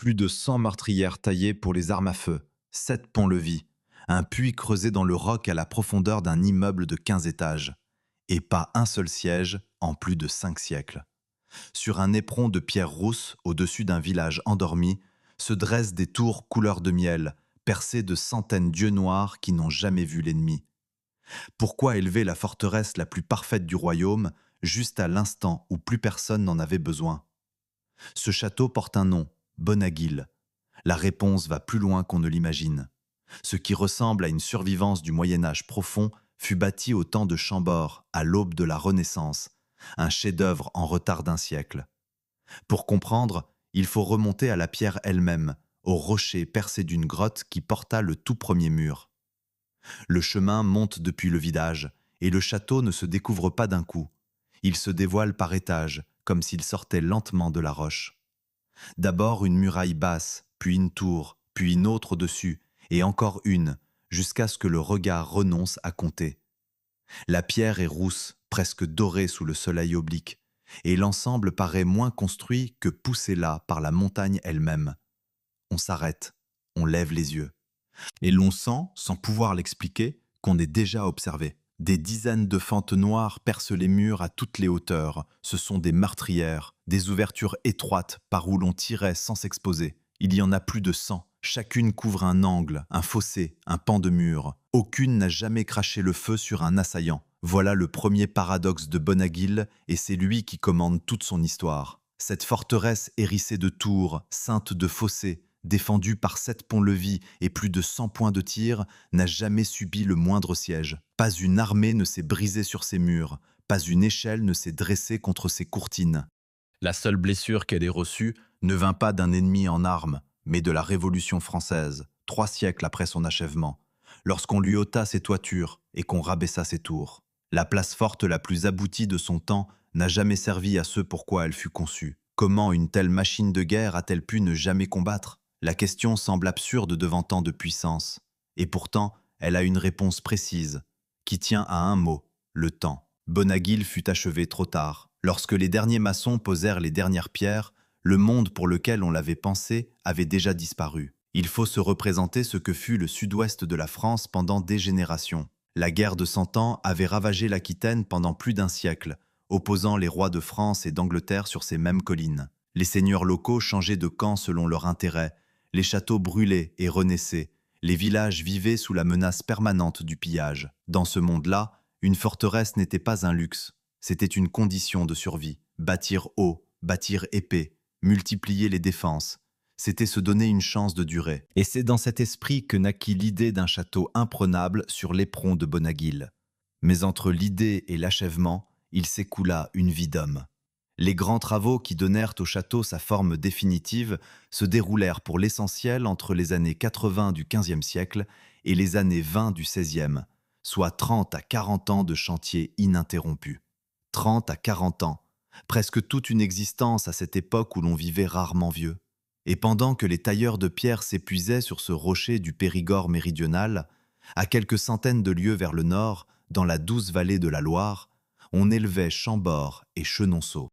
Plus de 100 meurtrières taillées pour les armes à feu, 7 ponts-levis, un puits creusé dans le roc à la profondeur d'un immeuble de 15 étages, et pas un seul siège en plus de 5 siècles. Sur un éperon de pierre rousse, au-dessus d'un village endormi, se dressent des tours couleur de miel, percées de centaines d'yeux noirs qui n'ont jamais vu l'ennemi. Pourquoi élever la forteresse la plus parfaite du royaume, juste à l'instant où plus personne n'en avait besoin? Ce château porte un nom, Bonaguil. La réponse va plus loin qu'on ne l'imagine. Ce qui ressemble à une survivance du Moyen-Âge profond fut bâti au temps de Chambord, à l'aube de la Renaissance, un chef-d'œuvre en retard d'un siècle. Pour comprendre, il faut remonter à la pierre elle-même, au rocher percé d'une grotte qui porta le tout premier mur. Le chemin monte depuis le village, et le château ne se découvre pas d'un coup. Il se dévoile par étages, comme s'il sortait lentement de la roche. D'abord une muraille basse, puis une tour, puis une autre au-dessus, et encore une, jusqu'à ce que le regard renonce à compter. La pierre est rousse, presque dorée sous le soleil oblique, et l'ensemble paraît moins construit que poussé là par la montagne elle-même. On s'arrête, on lève les yeux. Et l'on sent, sans pouvoir l'expliquer, qu'on est déjà observé. Des dizaines de fentes noires percent les murs à toutes les hauteurs. Ce sont des meurtrières, des ouvertures étroites par où l'on tirait sans s'exposer. Il y en a plus de 100. Chacune couvre un angle, un fossé, un pan de mur. Aucune n'a jamais craché le feu sur un assaillant. Voilà le premier paradoxe de Bonaguil, et c'est lui qui commande toute son histoire. Cette forteresse hérissée de tours, ceinte de fossés, défendue par 7 ponts-levis et plus de 100 points de tir, n'a jamais subi le moindre siège. Pas une armée ne s'est brisée sur ses murs, pas une échelle ne s'est dressée contre ses courtines. La seule blessure qu'elle ait reçue ne vint pas d'un ennemi en armes, mais de la Révolution française, 3 siècles après son achèvement, lorsqu'on lui ôta ses toitures et qu'on rabaissa ses tours. La place forte la plus aboutie de son temps n'a jamais servi à ce pourquoi elle fut conçue. Comment une telle machine de guerre a-t-elle pu ne jamais combattre? La question semble absurde devant tant de puissance. Et pourtant, elle a une réponse précise, qui tient à un mot, le temps. Bonaguil fut achevé trop tard. Lorsque les derniers maçons posèrent les dernières pierres, le monde pour lequel on l'avait pensé avait déjà disparu. Il faut se représenter ce que fut le sud-ouest de la France pendant des générations. La guerre de Cent Ans avait ravagé l'Aquitaine pendant plus d'un siècle, opposant les rois de France et d'Angleterre sur ces mêmes collines. Les seigneurs locaux changeaient de camp selon leur intérêt, les châteaux brûlaient et renaissaient, les villages vivaient sous la menace permanente du pillage. Dans ce monde-là, une forteresse n'était pas un luxe, c'était une condition de survie. Bâtir haut, bâtir épais, multiplier les défenses, c'était se donner une chance de durer. Et c'est dans cet esprit que naquit l'idée d'un château imprenable sur l'éperon de Bonaguil. Mais entre l'idée et l'achèvement, il s'écoula une vie d'homme. Les grands travaux qui donnèrent au château sa forme définitive se déroulèrent pour l'essentiel entre les années 80 du XVe siècle et les années 20 du XVIe, soit 30 à 40 ans de chantier ininterrompu. 30 à 40 ans, presque toute une existence à cette époque où l'on vivait rarement vieux. Et pendant que les tailleurs de pierre s'épuisaient sur ce rocher du Périgord méridional, à quelques centaines de lieues vers le nord, dans la douce vallée de la Loire, on élevait Chambord et Chenonceau.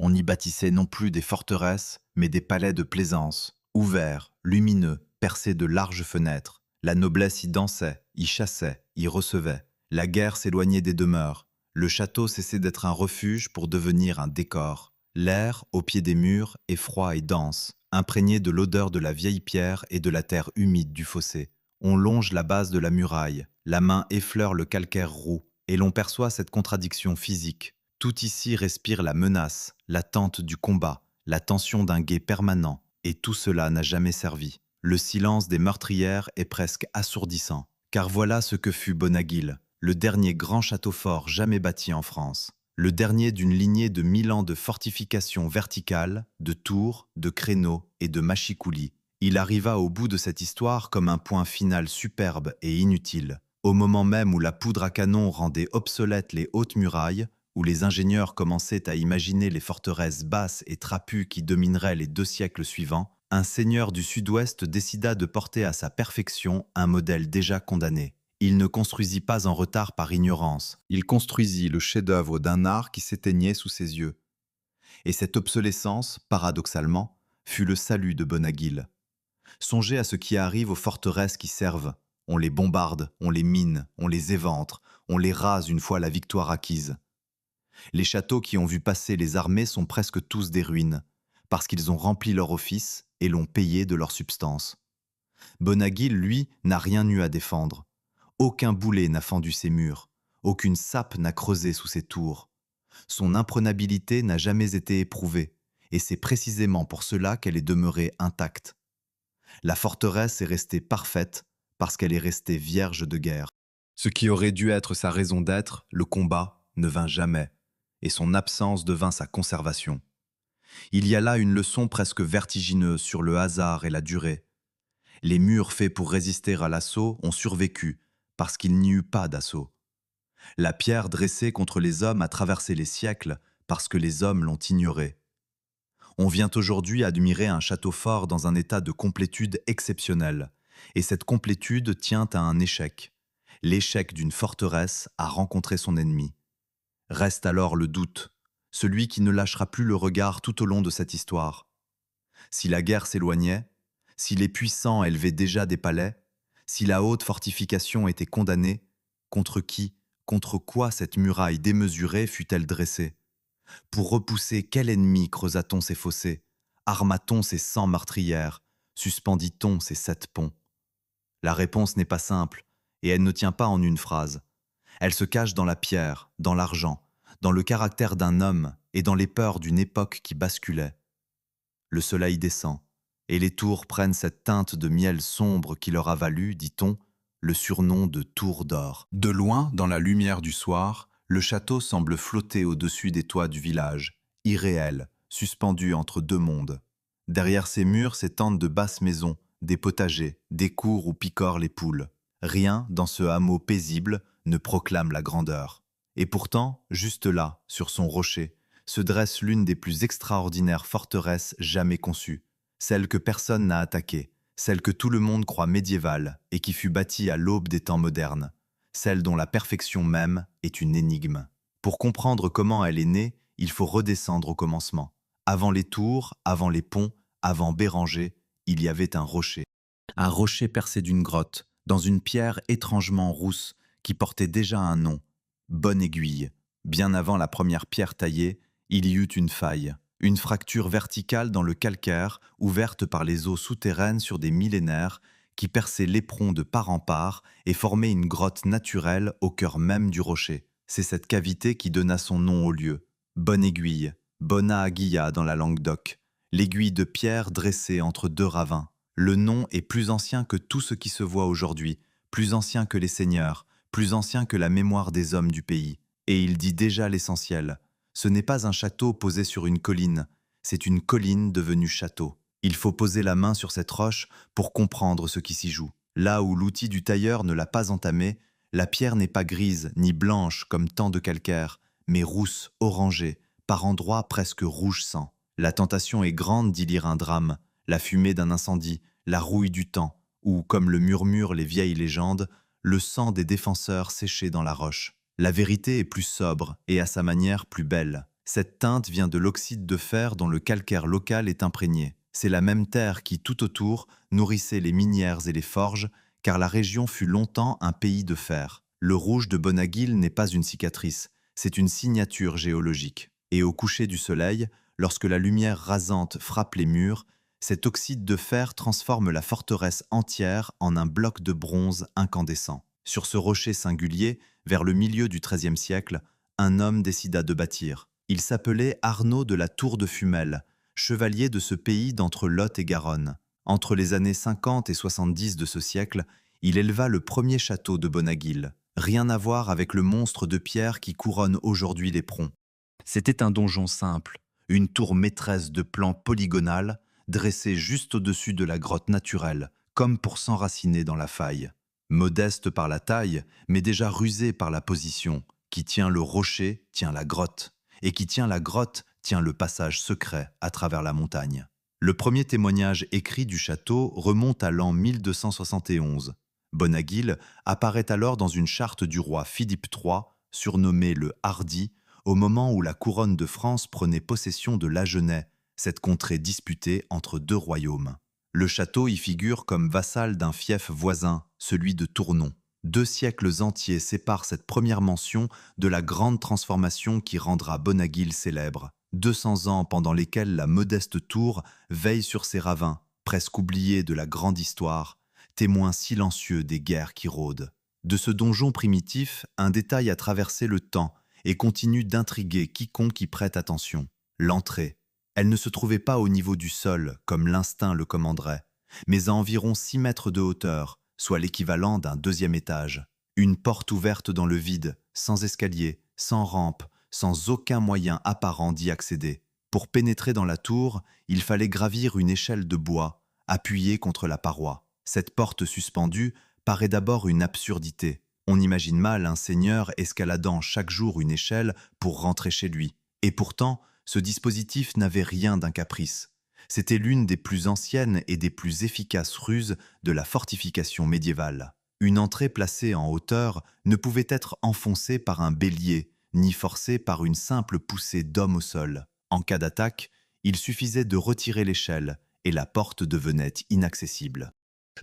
On y bâtissait non plus des forteresses, mais des palais de plaisance, ouverts, lumineux, percés de larges fenêtres. La noblesse y dansait, y chassait, y recevait. La guerre s'éloignait des demeures. Le château cessait d'être un refuge pour devenir un décor. L'air, au pied des murs, est froid et dense, imprégné de l'odeur de la vieille pierre et de la terre humide du fossé. On longe la base de la muraille, la main effleure le calcaire roux, et l'on perçoit cette contradiction physique. Tout ici respire la menace, l'attente du combat, la tension d'un guet permanent, et tout cela n'a jamais servi. Le silence des meurtrières est presque assourdissant, car voilà ce que fut Bonaguil, le dernier grand château fort jamais bâti en France. Le dernier d'une lignée de 1000 ans de fortifications verticales, de tours, de créneaux et de machicoulis. Il arriva au bout de cette histoire comme un point final superbe et inutile. Au moment même où la poudre à canon rendait obsolètes les hautes murailles, où les ingénieurs commençaient à imaginer les forteresses basses et trapues qui domineraient les 2 siècles suivants, un seigneur du sud-ouest décida de porter à sa perfection un modèle déjà condamné. Il ne construisit pas en retard par ignorance, il construisit le chef-d'œuvre d'un art qui s'éteignait sous ses yeux. Et cette obsolescence, paradoxalement, fut le salut de Bonaguil. Songez à ce qui arrive aux forteresses qui servent. On les bombarde, on les mine, on les éventre, on les rase une fois la victoire acquise. Les châteaux qui ont vu passer les armées sont presque tous des ruines, parce qu'ils ont rempli leur office et l'ont payé de leur substance. Bonaguil, lui, n'a rien eu à défendre. Aucun boulet n'a fendu ses murs, aucune sape n'a creusé sous ses tours. Son imprenabilité n'a jamais été éprouvée, et c'est précisément pour cela qu'elle est demeurée intacte. La forteresse est restée parfaite parce qu'elle est restée vierge de guerre. Ce qui aurait dû être sa raison d'être, le combat, ne vint jamais, et son absence devint sa conservation. Il y a là une leçon presque vertigineuse sur le hasard et la durée. Les murs faits pour résister à l'assaut ont survécu parce qu'il n'y eut pas d'assaut. La pierre dressée contre les hommes a traversé les siècles parce que les hommes l'ont ignorée. On vient aujourd'hui admirer un château fort dans un état de complétude exceptionnel, et cette complétude tient à un échec, l'échec d'une forteresse à rencontrer son ennemi. Reste alors le doute, celui qui ne lâchera plus le regard tout au long de cette histoire. Si la guerre s'éloignait, si les puissants élevaient déjà des palais, si la haute fortification était condamnée, contre qui, contre quoi cette muraille démesurée fut-elle dressée? Pour repousser quel ennemi creusa-t-on ces fossés? Arma-t-on ces 100 meurtrières? Suspendit-on ces 7 ponts? La réponse n'est pas simple, et elle ne tient pas en une phrase. Elle se cache dans la pierre, dans l'argent, dans le caractère d'un homme et dans les peurs d'une époque qui basculait. Le soleil descend, et les tours prennent cette teinte de miel sombre qui leur a valu, dit-on, le surnom de tour d'or. De loin, dans la lumière du soir, le château semble flotter au-dessus des toits du village, irréel, suspendu entre deux mondes. Derrière ces murs s'étendent de basses maisons, des potagers, des cours où picorent les poules. Rien, dans ce hameau paisible, ne proclame la grandeur. Et pourtant, juste là, sur son rocher, se dresse l'une des plus extraordinaires forteresses jamais conçues, celle que personne n'a attaquée, celle que tout le monde croit médiévale et qui fut bâtie à l'aube des temps modernes, celle dont la perfection même est une énigme. Pour comprendre comment elle est née, il faut redescendre au commencement. Avant les tours, avant les ponts, avant Béranger, il y avait un rocher percé d'une grotte, dans une pierre étrangement rousse qui portait déjà un nom, Bonne Aiguille. Bien avant la première pierre taillée, il y eut une fracture verticale dans le calcaire, ouverte par les eaux souterraines sur des millénaires, qui perçait l'éperon de part en part et formait une grotte naturelle au cœur même du rocher. C'est cette cavité qui donna son nom au lieu. Bonne Aiguille, Bona Aguilla dans la langue d'oc, l'aiguille de pierre dressée entre deux ravins. Le nom est plus ancien que tout ce qui se voit aujourd'hui, plus ancien que les seigneurs, plus ancien que la mémoire des hommes du pays. Et il dit déjà l'essentiel. Ce n'est pas un château posé sur une colline, c'est une colline devenue château. Il faut poser la main sur cette roche pour comprendre ce qui s'y joue. Là où l'outil du tailleur ne l'a pas entamé, la pierre n'est pas grise ni blanche comme tant de calcaire, mais rousse, orangée, par endroits presque rouge sang. La tentation est grande d'y lire un drame, la fumée d'un incendie, la rouille du temps, ou, comme le murmurent les vieilles légendes, le sang des défenseurs séché dans la roche. La vérité est plus sobre et à sa manière plus belle. Cette teinte vient de l'oxyde de fer dont le calcaire local est imprégné. C'est la même terre qui, tout autour, nourrissait les minières et les forges, car la région fut longtemps un pays de fer. Le rouge de Bonaguil n'est pas une cicatrice, c'est une signature géologique. Et au coucher du soleil, lorsque la lumière rasante frappe les murs, cet oxyde de fer transforme la forteresse entière en un bloc de bronze incandescent. Sur ce rocher singulier, vers le milieu du XIIIe siècle, un homme décida de bâtir. Il s'appelait Arnaud de la Tour de Fumel, chevalier de ce pays d'entre Lot et Garonne. Entre les années 50 et 70 de ce siècle, il éleva le premier château de Bonaguil. Rien à voir avec le monstre de pierre qui couronne aujourd'hui l'éperon. C'était un donjon simple, une tour maîtresse de plan polygonal, dressée juste au-dessus de la grotte naturelle, comme pour s'enraciner dans la faille. Modeste par la taille, mais déjà rusé par la position. Qui tient le rocher, tient la grotte. Et qui tient la grotte, tient le passage secret à travers la montagne. Le premier témoignage écrit du château remonte à l'an 1271. Bonaguil apparaît alors dans une charte du roi Philippe III, surnommé le Hardi, au moment où la couronne de France prenait possession de l'Agenais, cette contrée disputée entre deux royaumes. Le château y figure comme vassal d'un fief voisin, celui de Tournon. 2 siècles entiers séparent cette première mention de la grande transformation qui rendra Bonaguil célèbre. 200 ans pendant lesquels la modeste tour veille sur ses ravins, presque oubliés de la grande histoire, témoin silencieux des guerres qui rôdent. De ce donjon primitif, un détail a traversé le temps et continue d'intriguer quiconque y prête attention. L'entrée. Elle ne se trouvait pas au niveau du sol, comme l'instinct le commanderait, mais à environ 6 mètres de hauteur, soit l'équivalent d'un 2e étage. Une porte ouverte dans le vide, sans escalier, sans rampe, sans aucun moyen apparent d'y accéder. Pour pénétrer dans la tour, il fallait gravir une échelle de bois, appuyée contre la paroi. Cette porte suspendue paraît d'abord une absurdité. On imagine mal un seigneur escaladant chaque jour une échelle pour rentrer chez lui. Et pourtant, ce dispositif n'avait rien d'un caprice. C'était l'une des plus anciennes et des plus efficaces ruses de la fortification médiévale. Une entrée placée en hauteur ne pouvait être enfoncée par un bélier, ni forcée par une simple poussée d'homme au sol. En cas d'attaque, il suffisait de retirer l'échelle et la porte devenait inaccessible.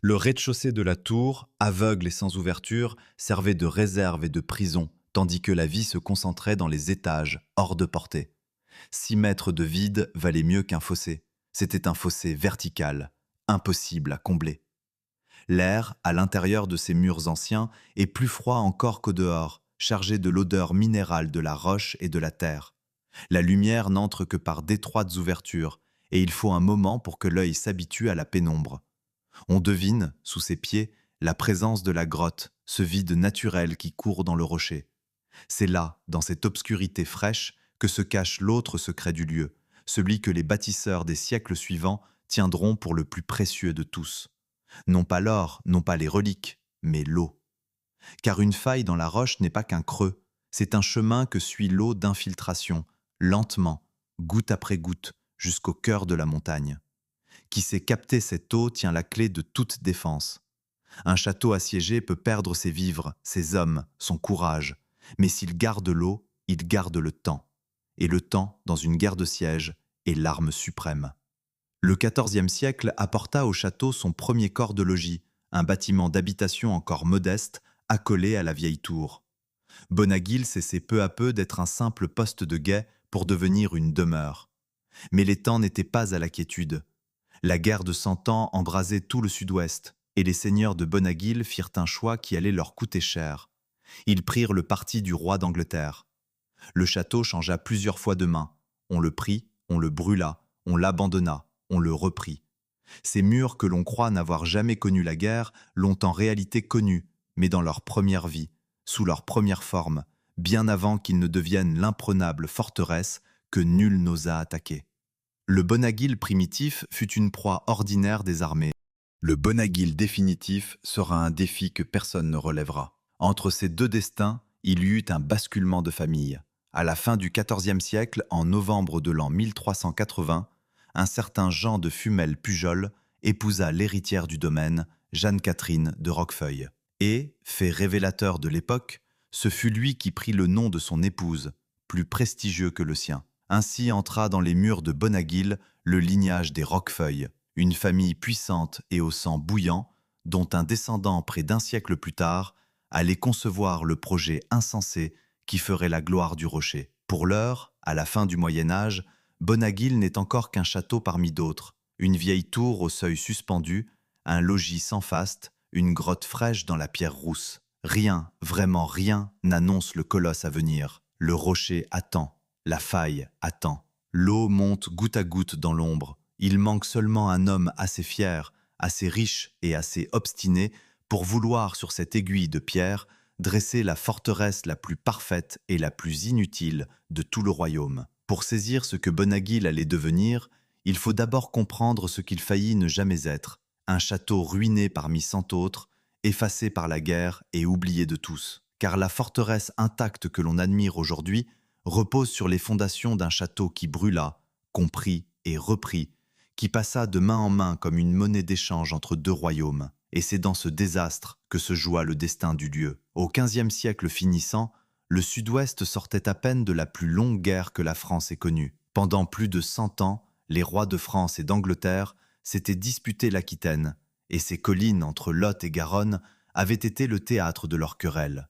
Le rez-de-chaussée de la tour, aveugle et sans ouverture, servait de réserve et de prison, tandis que la vie se concentrait dans les étages, hors de portée. 6 mètres de vide valaient mieux qu'un fossé. C'était un fossé vertical, impossible à combler. L'air, à l'intérieur de ces murs anciens, est plus froid encore qu'au dehors, chargé de l'odeur minérale de la roche et de la terre. La lumière n'entre que par d'étroites ouvertures, et il faut un moment pour que l'œil s'habitue à la pénombre. On devine, sous ses pieds, la présence de la grotte, ce vide naturel qui court dans le rocher. C'est là, dans cette obscurité fraîche, que se cache l'autre secret du lieu, celui que les bâtisseurs des siècles suivants tiendront pour le plus précieux de tous. Non pas l'or, non pas les reliques, mais l'eau. Car une faille dans la roche n'est pas qu'un creux, c'est un chemin que suit l'eau d'infiltration, lentement, goutte après goutte, jusqu'au cœur de la montagne. Qui sait capter cette eau tient la clé de toute défense. Un château assiégé peut perdre ses vivres, ses hommes, son courage, mais s'il garde l'eau, il garde le temps. Et le temps, dans une guerre de siège, est l'arme suprême. Le XIVe siècle apporta au château son premier corps de logis, un bâtiment d'habitation encore modeste, accolé à la vieille tour. Bonaguil cessait peu à peu d'être un simple poste de guet pour devenir une demeure. Mais les temps n'étaient pas à la quiétude. La guerre de 100 Ans embrasait tout le sud-ouest, et les seigneurs de Bonaguil firent un choix qui allait leur coûter cher. Ils prirent le parti du roi d'Angleterre. Le château changea plusieurs fois de main. On le prit, on le brûla, on l'abandonna, on le reprit. Ces murs que l'on croit n'avoir jamais connu la guerre l'ont en réalité connue, mais dans leur première vie, sous leur première forme, bien avant qu'ils ne deviennent l'imprenable forteresse que nul n'osa attaquer. Le Bonaguil primitif fut une proie ordinaire des armées. Le Bonaguil définitif sera un défi que personne ne relèvera. Entre ces deux destins, il y eut un basculement de famille. À la fin du XIVe siècle, en novembre de l'an 1380, un certain Jean de Fumel-Pujol épousa l'héritière du domaine, Jeanne-Catherine de Roquefeuille. Et, fait révélateur de l'époque, ce fut lui qui prit le nom de son épouse, plus prestigieux que le sien. Ainsi entra dans les murs de Bonaguil le lignage des Roquefeuille, une famille puissante et au sang bouillant, dont un descendant près d'un siècle plus tard allait concevoir le projet insensé qui ferait la gloire du rocher. Pour l'heure, à la fin du Moyen-Âge, Bonaguil n'est encore qu'un château parmi d'autres, une vieille tour au seuil suspendu, un logis sans faste, une grotte fraîche dans la pierre rousse. Rien, vraiment rien, n'annonce le colosse à venir. Le rocher attend, la faille attend. L'eau monte goutte à goutte dans l'ombre. Il manque seulement un homme assez fier, assez riche et assez obstiné pour vouloir, sur cette aiguille de pierre, dresser la forteresse la plus parfaite et la plus inutile de tout le royaume. Pour saisir ce que Bonaguil allait devenir, il faut d'abord comprendre ce qu'il faillit ne jamais être, un château ruiné parmi 100 autres, effacé par la guerre et oublié de tous. Car la forteresse intacte que l'on admire aujourd'hui repose sur les fondations d'un château qui brûla, compris et repris, qui passa de main en main comme une monnaie d'échange entre deux royaumes. Et c'est dans ce désastre que se joua le destin du lieu. Au XVe siècle finissant, le Sud-Ouest sortait à peine de la plus longue guerre que la France ait connue. Pendant plus de 100 ans, les rois de France et d'Angleterre s'étaient disputés l'Aquitaine, et ces collines entre Lot et Garonne avaient été le théâtre de leurs querelles.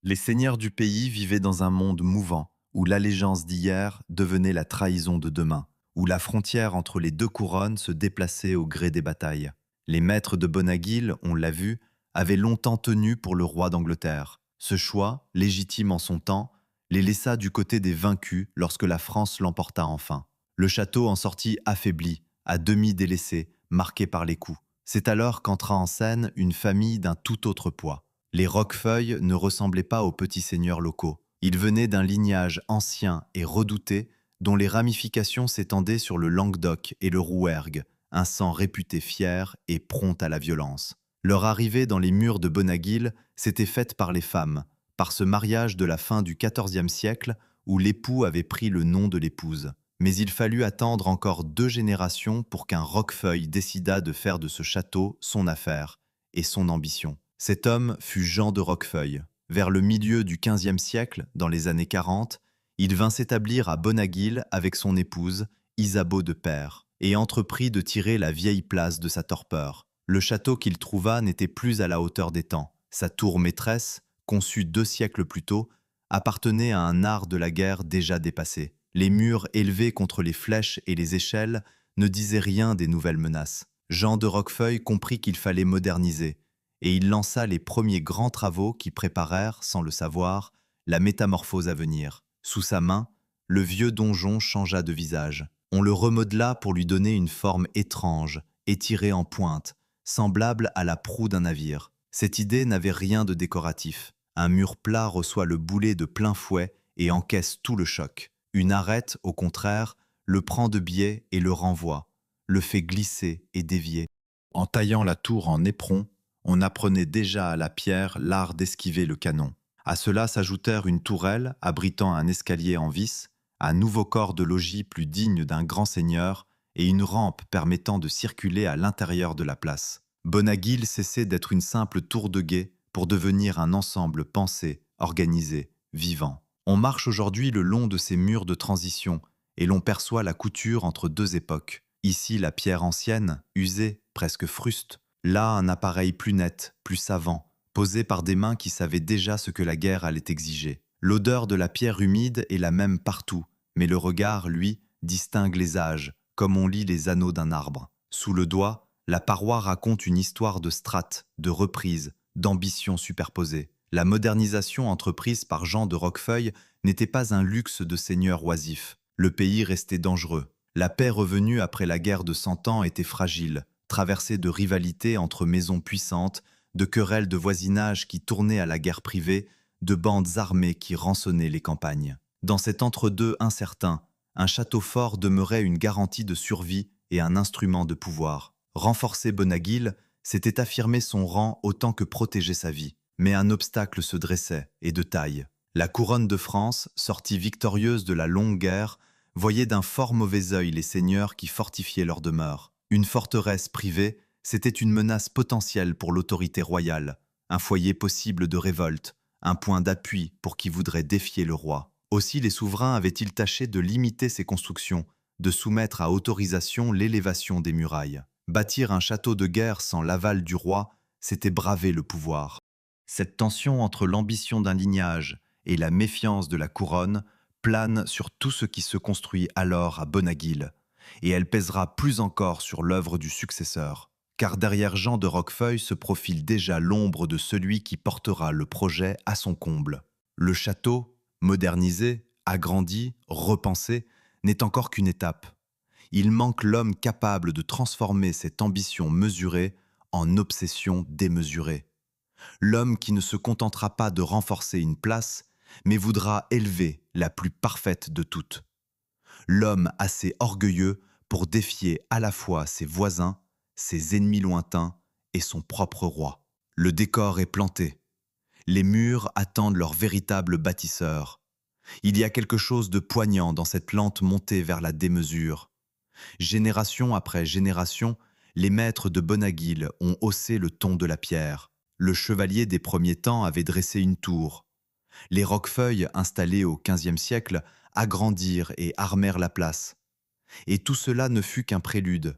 Les seigneurs du pays vivaient dans un monde mouvant, où l'allégeance d'hier devenait la trahison de demain, où la frontière entre les deux couronnes se déplaçait au gré des batailles. Les maîtres de Bonaguil, on l'a vu, avaient longtemps tenu pour le roi d'Angleterre. Ce choix, légitime en son temps, les laissa du côté des vaincus lorsque la France l'emporta enfin. Le château en sortit affaibli, à demi délaissé, marqué par les coups. C'est alors qu'entra en scène une famille d'un tout autre poids. Les Roquefeuille ne ressemblaient pas aux petits seigneurs locaux. Ils venaient d'un lignage ancien et redouté dont les ramifications s'étendaient sur le Languedoc et le Rouergue, un sang réputé fier et prompt à la violence. Leur arrivée dans les murs de Bonaguil s'était faite par les femmes, par ce mariage de la fin du XIVe siècle où l'époux avait pris le nom de l'épouse. Mais il fallut attendre encore 2 générations pour qu'un Roquefeuille décidât de faire de ce château son affaire et son ambition. Cet homme fut Jean de Roquefeuille. Vers le milieu du XVe siècle, dans les années 40, il vint s'établir à Bonaguil avec son épouse, Isabeau de Père, et entreprit de tirer la vieille place de sa torpeur. Le château qu'il trouva n'était plus à la hauteur des temps. Sa tour maîtresse, conçue 2 siècles plus tôt, appartenait à un art de la guerre déjà dépassé. Les murs élevés contre les flèches et les échelles ne disaient rien des nouvelles menaces. Jean de Roquefeuille comprit qu'il fallait moderniser, et il lança les premiers grands travaux qui préparèrent, sans le savoir, la métamorphose à venir. Sous sa main, le vieux donjon changea de visage. On le remodela pour lui donner une forme étrange, étirée en pointe, semblable à la proue d'un navire. Cette idée n'avait rien de décoratif. Un mur plat reçoit le boulet de plein fouet et encaisse tout le choc. Une arête, au contraire, le prend de biais et le renvoie, le fait glisser et dévier. En taillant la tour en éperon, on apprenait déjà à la pierre l'art d'esquiver le canon. À cela s'ajoutèrent une tourelle abritant un escalier en vis, un nouveau corps de logis plus digne d'un grand seigneur et une rampe permettant de circuler à l'intérieur de la place. Bonaguil cessait d'être une simple tour de guet pour devenir un ensemble pensé, organisé, vivant. On marche aujourd'hui le long de ces murs de transition et l'on perçoit la couture entre 2 époques. Ici la pierre ancienne, usée, presque fruste. Là un appareil plus net, plus savant, posé par des mains qui savaient déjà ce que la guerre allait exiger. L'odeur de la pierre humide est la même partout, mais le regard, lui, distingue les âges, comme on lit les anneaux d'un arbre. Sous le doigt, la paroi raconte une histoire de strates, de reprises, d'ambitions superposées. La modernisation entreprise par Jean de Roquefeuille n'était pas un luxe de seigneur oisif. Le pays restait dangereux. La paix revenue après la guerre de 100 ans était fragile, traversée de rivalités entre maisons puissantes, de querelles de voisinage qui tournaient à la guerre privée, de bandes armées qui rançonnaient les campagnes. Dans cet entre-deux incertain, un château fort demeurait une garantie de survie et un instrument de pouvoir. Renforcer Bonaguil, c'était affirmer son rang autant que protéger sa vie. Mais un obstacle se dressait, et de taille. La couronne de France, sortie victorieuse de la longue guerre, voyait d'un fort mauvais œil les seigneurs qui fortifiaient leur demeure. Une forteresse privée, c'était une menace potentielle pour l'autorité royale, un foyer possible de révolte, un point d'appui pour qui voudrait défier le roi. Aussi les souverains avaient-ils tâché de limiter ces constructions, de soumettre à autorisation l'élévation des murailles. Bâtir un château de guerre sans l'aval du roi, c'était braver le pouvoir. Cette tension entre l'ambition d'un lignage et la méfiance de la couronne plane sur tout ce qui se construit alors à Bonaguil, et elle pèsera plus encore sur l'œuvre du successeur. Car derrière Jean de Roquefeuille se profile déjà l'ombre de celui qui portera le projet à son comble. Le château, modernisé, agrandi, repensé, n'est encore qu'une étape. Il manque l'homme capable de transformer cette ambition mesurée en obsession démesurée. L'homme qui ne se contentera pas de renforcer une place, mais voudra élever la plus parfaite de toutes. L'homme assez orgueilleux pour défier à la fois ses voisins, ses ennemis lointains et son propre roi. Le décor est planté. Les murs attendent leur véritable bâtisseur. Il y a quelque chose de poignant dans cette lente montée vers la démesure. Génération après génération, les maîtres de Bonaguil ont haussé le ton de la pierre. Le chevalier des premiers temps avait dressé une tour. Les Roquefeuille, installés au XVe siècle, agrandirent et armèrent la place. Et tout cela ne fut qu'un prélude.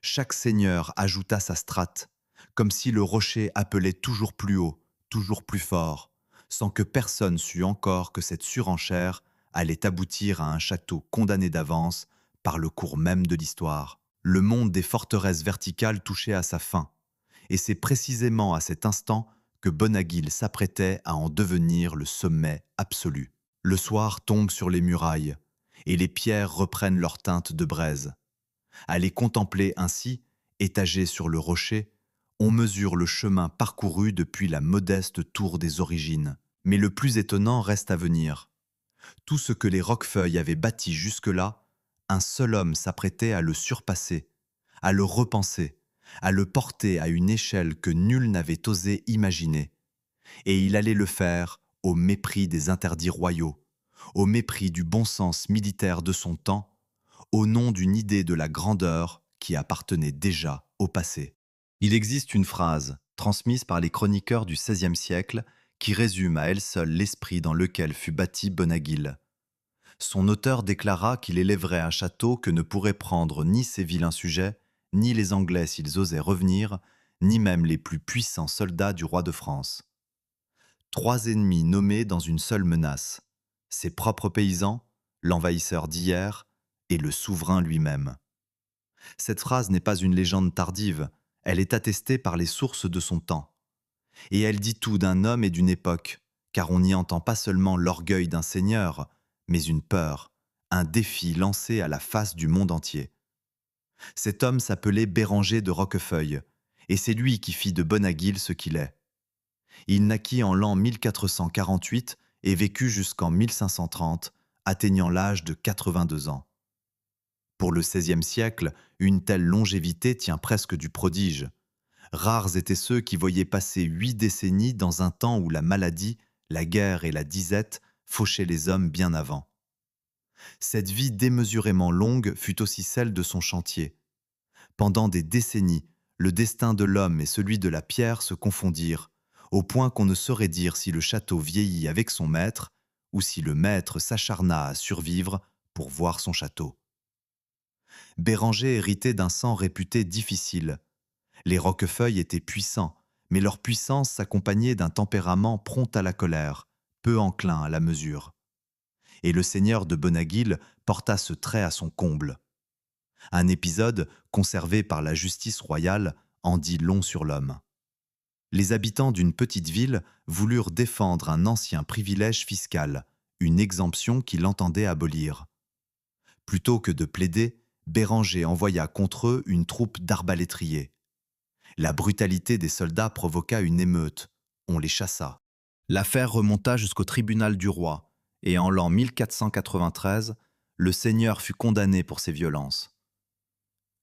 Chaque seigneur ajouta sa strate, comme si le rocher appelait toujours plus haut, toujours plus fort, sans que personne sût encore que cette surenchère allait aboutir à un château condamné d'avance par le cours même de l'histoire. Le monde des forteresses verticales touchait à sa fin, et c'est précisément à cet instant que Bonaguil s'apprêtait à en devenir le sommet absolu. Le soir tombe sur les murailles, et les pierres reprennent leur teinte de braise. À les contempler ainsi, étagés sur le rocher, on mesure le chemin parcouru depuis la modeste tour des origines. Mais le plus étonnant reste à venir. Tout ce que les Roquefeuille avaient bâti jusque-là, un seul homme s'apprêtait à le surpasser, à le repenser, à le porter à une échelle que nul n'avait osé imaginer. Et il allait le faire au mépris des interdits royaux, au mépris du bon sens militaire de son temps, au nom d'une idée de la grandeur qui appartenait déjà au passé. Il existe une phrase, transmise par les chroniqueurs du XVIe siècle, qui résume à elle seule l'esprit dans lequel fut bâti Bonaguil. Son auteur déclara qu'il élèverait un château que ne pourraient prendre ni ses vilains sujets, ni les Anglais s'ils osaient revenir, ni même les plus puissants soldats du roi de France. 3 ennemis nommés dans une seule menace, ses propres paysans, l'envahisseur d'hier et le souverain lui-même. Cette phrase n'est pas une légende tardive, elle est attestée par les sources de son temps. Et elle dit tout d'un homme et d'une époque, car on n'y entend pas seulement l'orgueil d'un seigneur, mais une peur, un défi lancé à la face du monde entier. Cet homme s'appelait Béranger de Roquefeuille, et c'est lui qui fit de Bonaguil ce qu'il est. Il naquit en l'an 1448 et vécut jusqu'en 1530, atteignant l'âge de 82 ans. Pour le XVIe siècle, une telle longévité tient presque du prodige. Rares étaient ceux qui voyaient passer 8 décennies dans un temps où la maladie, la guerre et la disette fauchaient les hommes bien avant. Cette vie démesurément longue fut aussi celle de son chantier. Pendant des décennies, le destin de l'homme et celui de la pierre se confondirent, au point qu'on ne saurait dire si le château vieillit avec son maître ou si le maître s'acharna à survivre pour voir son château. Béranger héritait d'un sang réputé difficile. Les Roquefeuille étaient puissants, mais leur puissance s'accompagnait d'un tempérament prompt à la colère, peu enclin à la mesure. Et le seigneur de Bonaguil porta ce trait à son comble. Un épisode, conservé par la justice royale, en dit long sur l'homme. Les habitants d'une petite ville voulurent défendre un ancien privilège fiscal, une exemption qu'il entendait abolir. Plutôt que de plaider, Béranger envoya contre eux une troupe d'arbalétriers. La brutalité des soldats provoqua une émeute. On les chassa. L'affaire remonta jusqu'au tribunal du roi, et en l'an 1493, le seigneur fut condamné pour ces violences.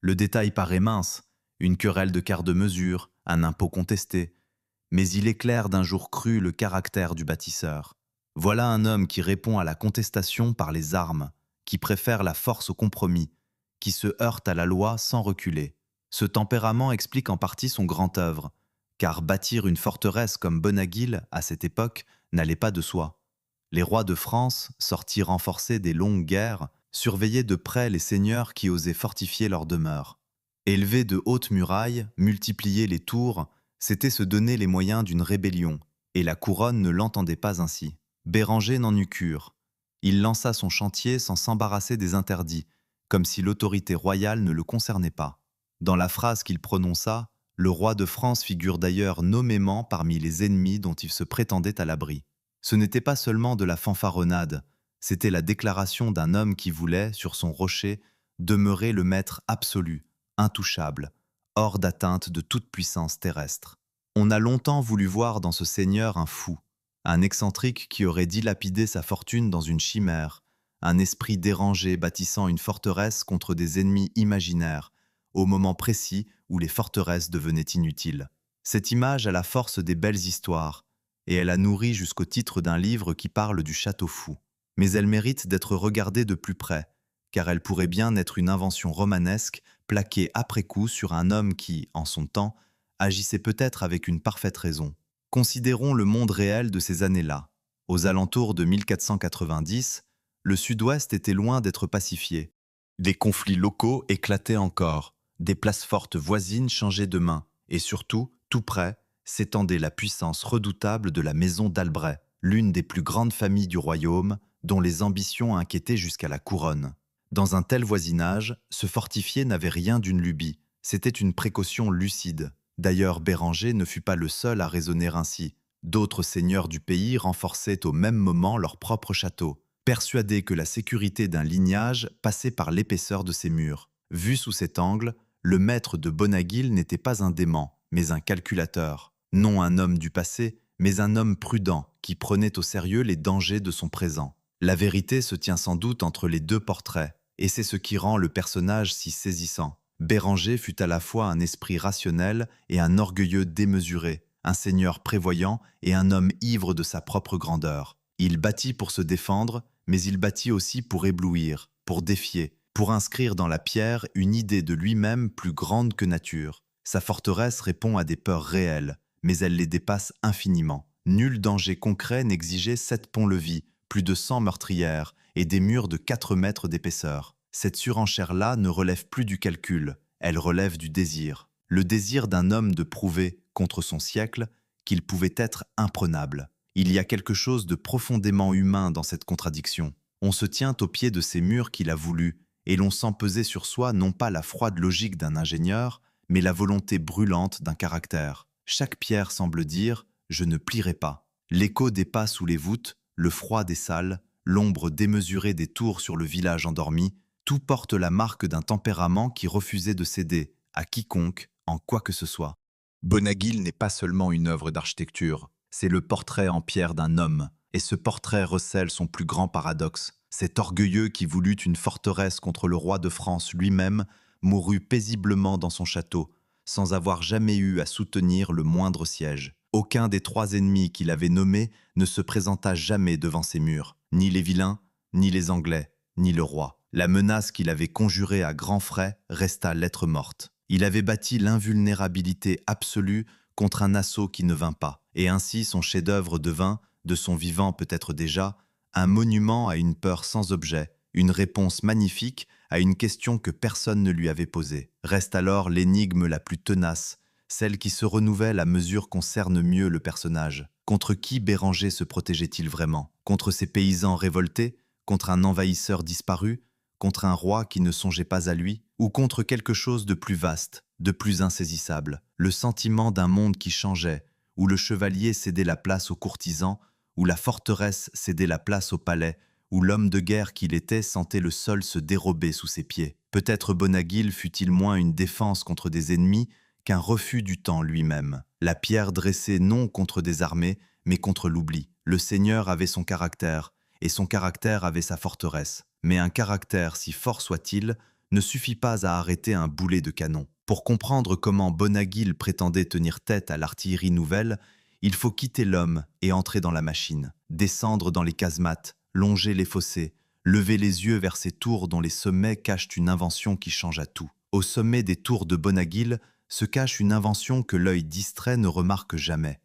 Le détail paraît mince, une querelle de quart de mesure, un impôt contesté, mais il éclaire d'un jour cru le caractère du bâtisseur. Voilà un homme qui répond à la contestation par les armes, qui préfère la force au compromis, qui se heurte à la loi sans reculer. Ce tempérament explique en partie son grand œuvre, car bâtir une forteresse comme Bonaguil, à cette époque, n'allait pas de soi. Les rois de France, sortis renforcés des longues guerres, surveillaient de près les seigneurs qui osaient fortifier leur demeure. Élever de hautes murailles, multiplier les tours, c'était se donner les moyens d'une rébellion, et la couronne ne l'entendait pas ainsi. Béranger n'en eut cure. Il lança son chantier sans s'embarrasser des interdits, comme si l'autorité royale ne le concernait pas. Dans la phrase qu'il prononça, le roi de France figure d'ailleurs nommément parmi les ennemis dont il se prétendait à l'abri. Ce n'était pas seulement de la fanfaronnade, c'était la déclaration d'un homme qui voulait, sur son rocher, demeurer le maître absolu, intouchable, hors d'atteinte de toute puissance terrestre. On a longtemps voulu voir dans ce seigneur un fou, un excentrique qui aurait dilapidé sa fortune dans une chimère, un esprit dérangé bâtissant une forteresse contre des ennemis imaginaires, au moment précis où les forteresses devenaient inutiles. Cette image a la force des belles histoires, et elle a nourri jusqu'au titre d'un livre qui parle du château fou. Mais elle mérite d'être regardée de plus près, car elle pourrait bien être une invention romanesque plaquée après coup sur un homme qui, en son temps, agissait peut-être avec une parfaite raison. Considérons le monde réel de ces années-là. Aux alentours de 1490, le sud-ouest était loin d'être pacifié. Des conflits locaux éclataient encore, des places fortes voisines changeaient de main, et surtout, tout près, s'étendait la puissance redoutable de la maison d'Albret, l'une des plus grandes familles du royaume, dont les ambitions inquiétaient jusqu'à la couronne. Dans un tel voisinage, se fortifier n'avait rien d'une lubie, c'était une précaution lucide. D'ailleurs, Béranger ne fut pas le seul à raisonner ainsi. D'autres seigneurs du pays renforçaient au même moment leur propre château, persuadés que la sécurité d'un lignage passait par l'épaisseur de ses murs. Vu sous cet angle, le maître de Bonaguil n'était pas un dément, mais un calculateur. Non un homme du passé, mais un homme prudent qui prenait au sérieux les dangers de son présent. La vérité se tient sans doute entre les deux portraits, et c'est ce qui rend le personnage si saisissant. Béranger fut à la fois un esprit rationnel et un orgueilleux démesuré, un seigneur prévoyant et un homme ivre de sa propre grandeur. Il bâtit pour se défendre, mais il bâtit aussi pour éblouir, pour défier, pour inscrire dans la pierre une idée de lui-même plus grande que nature. Sa forteresse répond à des peurs réelles, mais elle les dépasse infiniment. Nul danger concret n'exigeait 7 ponts-levis, plus de 100 meurtrières et des murs de 4 mètres d'épaisseur. Cette surenchère-là ne relève plus du calcul, elle relève du désir. Le désir d'un homme de prouver, contre son siècle, qu'il pouvait être imprenable. Il y a quelque chose de profondément humain dans cette contradiction. On se tient au pied de ces murs qu'il a voulus, et l'on sent peser sur soi non pas la froide logique d'un ingénieur, mais la volonté brûlante d'un caractère. Chaque pierre semble dire « je ne plierai pas ». L'écho des pas sous les voûtes, le froid des salles, l'ombre démesurée des tours sur le village endormi, tout porte la marque d'un tempérament qui refusait de céder à quiconque, en quoi que ce soit. Bonaguil n'est pas seulement une œuvre d'architecture, c'est le portrait en pierre d'un homme, et ce portrait recèle son plus grand paradoxe. Cet orgueilleux qui voulut une forteresse contre le roi de France lui-même mourut paisiblement dans son château, sans avoir jamais eu à soutenir le moindre siège. Aucun des 3 ennemis qu'il avait nommés ne se présenta jamais devant ses murs, ni les vilains, ni les Anglais, ni le roi. La menace qu'il avait conjurée à grands frais resta lettre morte. Il avait bâti l'invulnérabilité absolue contre un assaut qui ne vint pas, et ainsi son chef-d'œuvre devint, de son vivant peut-être déjà, un monument à une peur sans objet, une réponse magnifique à une question que personne ne lui avait posée. Reste alors l'énigme la plus tenace, celle qui se renouvelle à mesure qu'on cerne mieux le personnage. Contre qui Béranger se protégeait-il vraiment? Contre ses paysans révoltés? Contre un envahisseur disparu? Contre un roi qui ne songeait pas à lui? Ou contre quelque chose de plus vaste, de plus insaisissable? Le sentiment d'un monde qui changeait, où le chevalier cédait la place aux courtisans, où la forteresse cédait la place au palais, où l'homme de guerre qu'il était sentait le sol se dérober sous ses pieds. Peut-être Bonaguil fut-il moins une défense contre des ennemis qu'un refus du temps lui-même. La pierre dressée non contre des armées, mais contre l'oubli. Le seigneur avait son caractère, et son caractère avait sa forteresse. Mais un caractère, si fort soit-il, ne suffit pas à arrêter un boulet de canon. Pour comprendre comment Bonaguil prétendait tenir tête à l'artillerie nouvelle, il faut quitter l'homme et entrer dans la machine, descendre dans les casemates, longer les fossés, lever les yeux vers ces tours dont les sommets cachent une invention qui change à tout. Au sommet des tours de Bonaguil se cache une invention que l'œil distrait ne remarque jamais.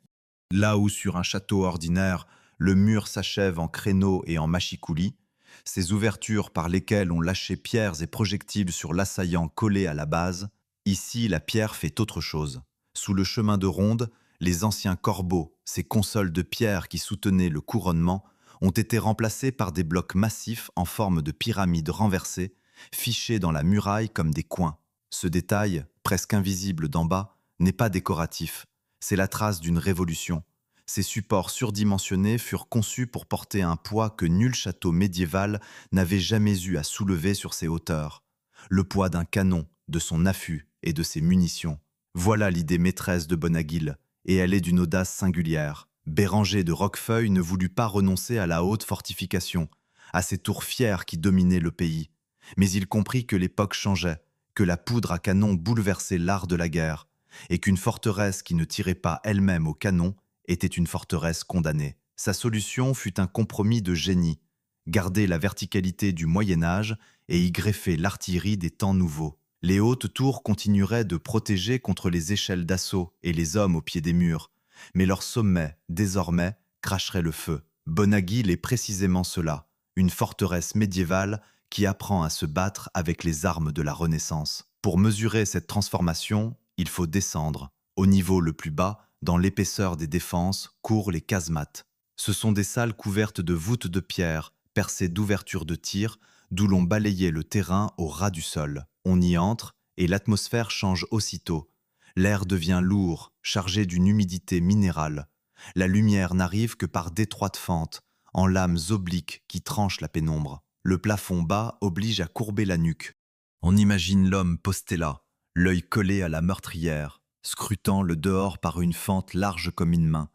Là où sur un château ordinaire, le mur s'achève en créneaux et en machicoulis, ces ouvertures par lesquelles on lâchait pierres et projectiles sur l'assaillant collé à la base, ici la pierre fait autre chose. Sous le chemin de ronde, les anciens corbeaux, ces consoles de pierre qui soutenaient le couronnement, ont été remplacés par des blocs massifs en forme de pyramide renversée, fichés dans la muraille comme des coins. Ce détail, presque invisible d'en bas, n'est pas décoratif, c'est la trace d'une révolution. Ces supports surdimensionnés furent conçus pour porter un poids que nul château médiéval n'avait jamais eu à soulever sur ses hauteurs. Le poids d'un canon, de son affût et de ses munitions. Voilà l'idée maîtresse de Bonaguil, et elle est d'une audace singulière. Béranger de Roquefeuille ne voulut pas renoncer à la haute fortification, à ces tours fières qui dominaient le pays. Mais il comprit que l'époque changeait, que la poudre à canon bouleversait l'art de la guerre, et qu'une forteresse qui ne tirait pas elle-même au canon était une forteresse condamnée. Sa solution fut un compromis de génie, garder la verticalité du Moyen-Âge et y greffer l'artillerie des temps nouveaux. Les hautes tours continueraient de protéger contre les échelles d'assaut et les hommes au pied des murs, mais leur sommet, désormais, cracherait le feu. Bonaguil est précisément cela, une forteresse médiévale qui apprend à se battre avec les armes de la Renaissance. Pour mesurer cette transformation, il faut descendre. Au niveau le plus bas, dans l'épaisseur des défenses, courent les casemates. Ce sont des salles couvertes de voûtes de pierre, percées d'ouvertures de tir, d'où l'on balayait le terrain au ras du sol. On y entre, et l'atmosphère change aussitôt. L'air devient lourd, chargé d'une humidité minérale. La lumière n'arrive que par d'étroites fentes, en lames obliques qui tranchent la pénombre. Le plafond bas oblige à courber la nuque. On imagine l'homme posté là, l'œil collé à la meurtrière, scrutant le dehors par une fente large comme une main,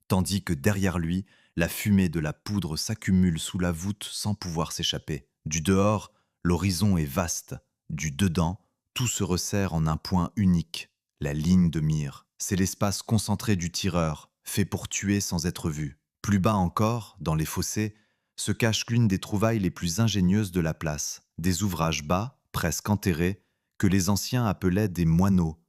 tandis que derrière lui, la fumée de la poudre s'accumule sous la voûte sans pouvoir s'échapper. Du dehors, l'horizon est vaste. Du dedans, tout se resserre en un point unique, la ligne de mire. C'est l'espace concentré du tireur, fait pour tuer sans être vu. Plus bas encore, dans les fossés, se cache l'une des trouvailles les plus ingénieuses de la place, des ouvrages bas, presque enterrés, que les anciens appelaient des moineaux,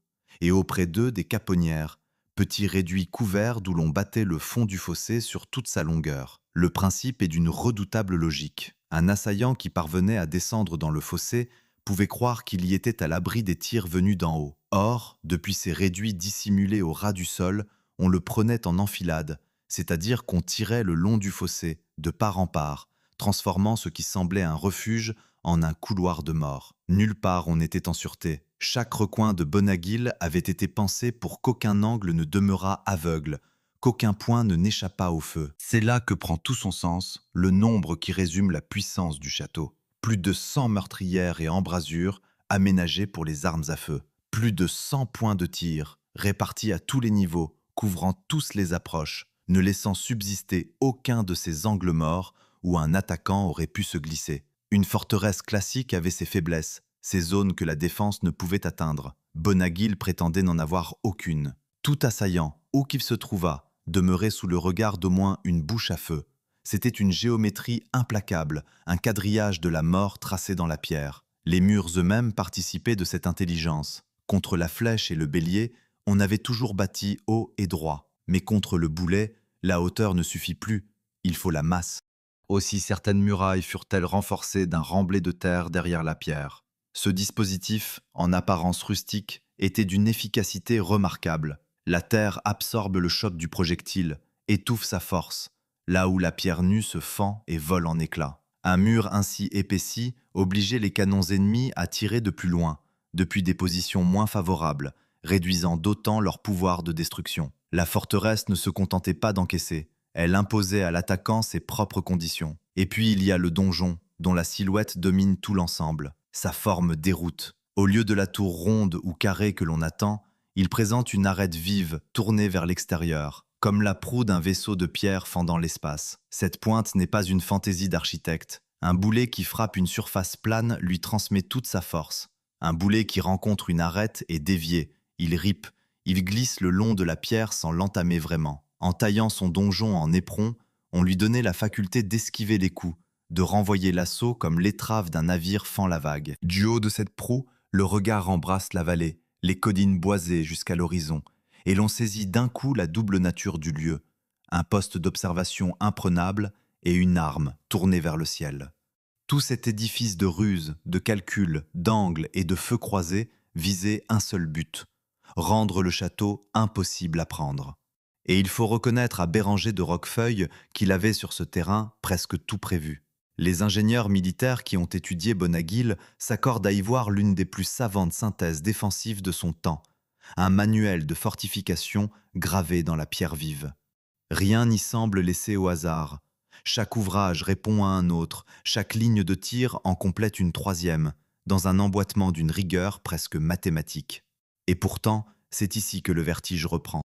et auprès d'eux des caponnières, petits réduits couverts d'où l'on battait le fond du fossé sur toute sa longueur. Le principe est d'une redoutable logique. Un assaillant qui parvenait à descendre dans le fossé pouvait croire qu'il y était à l'abri des tirs venus d'en haut. Or, depuis ces réduits dissimulés au ras du sol, on le prenait en enfilade, c'est-à-dire qu'on tirait le long du fossé, de part en part, transformant ce qui semblait un refuge en un couloir de mort. Nulle part on n'était en sûreté. Chaque recoin de Bonaguil avait été pensé pour qu'aucun angle ne demeurât aveugle, qu'aucun point ne n'échappât au feu. C'est là que prend tout son sens le nombre qui résume la puissance du château. Plus de 100 meurtrières et embrasures aménagées pour les armes à feu. Plus de 100 points de tir, répartis à tous les niveaux, couvrant tous les approches, ne laissant subsister aucun de ces angles morts où un attaquant aurait pu se glisser. Une forteresse classique avait ses faiblesses, ces zones que la défense ne pouvait atteindre. Bonaguil prétendait n'en avoir aucune. Tout assaillant, où qu'il se trouvât, demeurait sous le regard d'au moins une bouche à feu. C'était une géométrie implacable, un quadrillage de la mort tracé dans la pierre. Les murs eux-mêmes participaient de cette intelligence. Contre la flèche et le bélier, on avait toujours bâti haut et droit. Mais contre le boulet, la hauteur ne suffit plus, il faut la masse. Aussi certaines murailles furent-elles renforcées d'un remblai de terre derrière la pierre. Ce dispositif, en apparence rustique, était d'une efficacité remarquable. La terre absorbe le choc du projectile, étouffe sa force, là où la pierre nue se fend et vole en éclats. Un mur ainsi épaissi obligeait les canons ennemis à tirer de plus loin, depuis des positions moins favorables, réduisant d'autant leur pouvoir de destruction. La forteresse ne se contentait pas d'encaisser, elle imposait à l'attaquant ses propres conditions. Et puis il y a le donjon, dont la silhouette domine tout l'ensemble. Sa forme déroute. Au lieu de la tour ronde ou carrée que l'on attend, il présente une arête vive, tournée vers l'extérieur, comme la proue d'un vaisseau de pierre fendant l'espace. Cette pointe n'est pas une fantaisie d'architecte. Un boulet qui frappe une surface plane lui transmet toute sa force. Un boulet qui rencontre une arête est dévié, il ripe, il glisse le long de la pierre sans l'entamer vraiment. En taillant son donjon en éperon, on lui donnait la faculté d'esquiver les coups, de renvoyer l'assaut comme l'étrave d'un navire fend la vague. Du haut de cette proue, le regard embrasse la vallée, les collines boisées jusqu'à l'horizon, et l'on saisit d'un coup la double nature du lieu, un poste d'observation imprenable et une arme tournée vers le ciel. Tout cet édifice de ruse, de calcul, d'angles et de feux croisés visait un seul but, rendre le château impossible à prendre. Et il faut reconnaître à Béranger de Roquefeuille qu'il avait sur ce terrain presque tout prévu. Les ingénieurs militaires qui ont étudié Bonaguil s'accordent à y voir l'une des plus savantes synthèses défensives de son temps, un manuel de fortification gravé dans la pierre vive. Rien n'y semble laissé au hasard. Chaque ouvrage répond à un autre, chaque ligne de tir en complète une troisième, dans un emboîtement d'une rigueur presque mathématique. Et pourtant, c'est ici que le vertige reprend.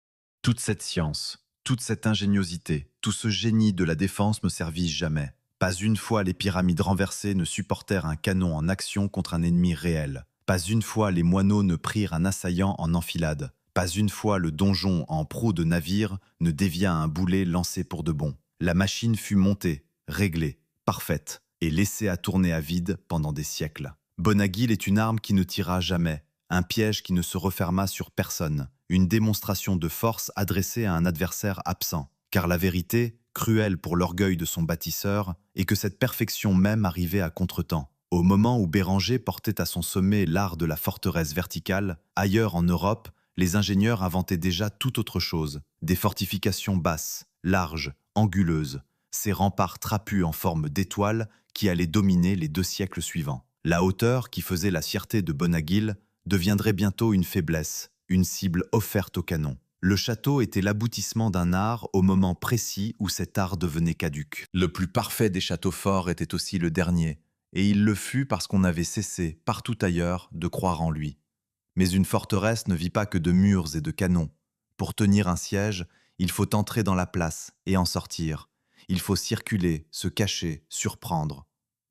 Toute cette science, toute cette ingéniosité, tout ce génie de la défense ne servit jamais. Pas une fois les pyramides renversées ne supportèrent un canon en action contre un ennemi réel. Pas une fois les moineaux ne prirent un assaillant en enfilade. Pas une fois le donjon en proue de navire ne dévia un boulet lancé pour de bon. La machine fut montée, réglée, parfaite, et laissée à tourner à vide pendant des siècles. Bonaguil est une arme qui ne tira jamais, un piège qui ne se referma sur personne, une démonstration de force adressée à un adversaire absent. Car la vérité, cruelle pour l'orgueil de son bâtisseur, est que cette perfection même arrivait à contretemps. Au moment où Béranger portait à son sommet l'art de la forteresse verticale, ailleurs en Europe, les ingénieurs inventaient déjà tout autre chose. Des fortifications basses, larges, anguleuses, ces remparts trapus en forme d'étoiles qui allaient dominer les 2 siècles suivants. La hauteur, qui faisait la fierté de Bonaguil, deviendrait bientôt une faiblesse, une cible offerte au canon. Le château était l'aboutissement d'un art au moment précis où cet art devenait caduc. Le plus parfait des châteaux forts était aussi le dernier, et il le fut parce qu'on avait cessé, partout ailleurs, de croire en lui. Mais une forteresse ne vit pas que de murs et de canons. Pour tenir un siège, il faut entrer dans la place et en sortir. Il faut circuler, se cacher, surprendre.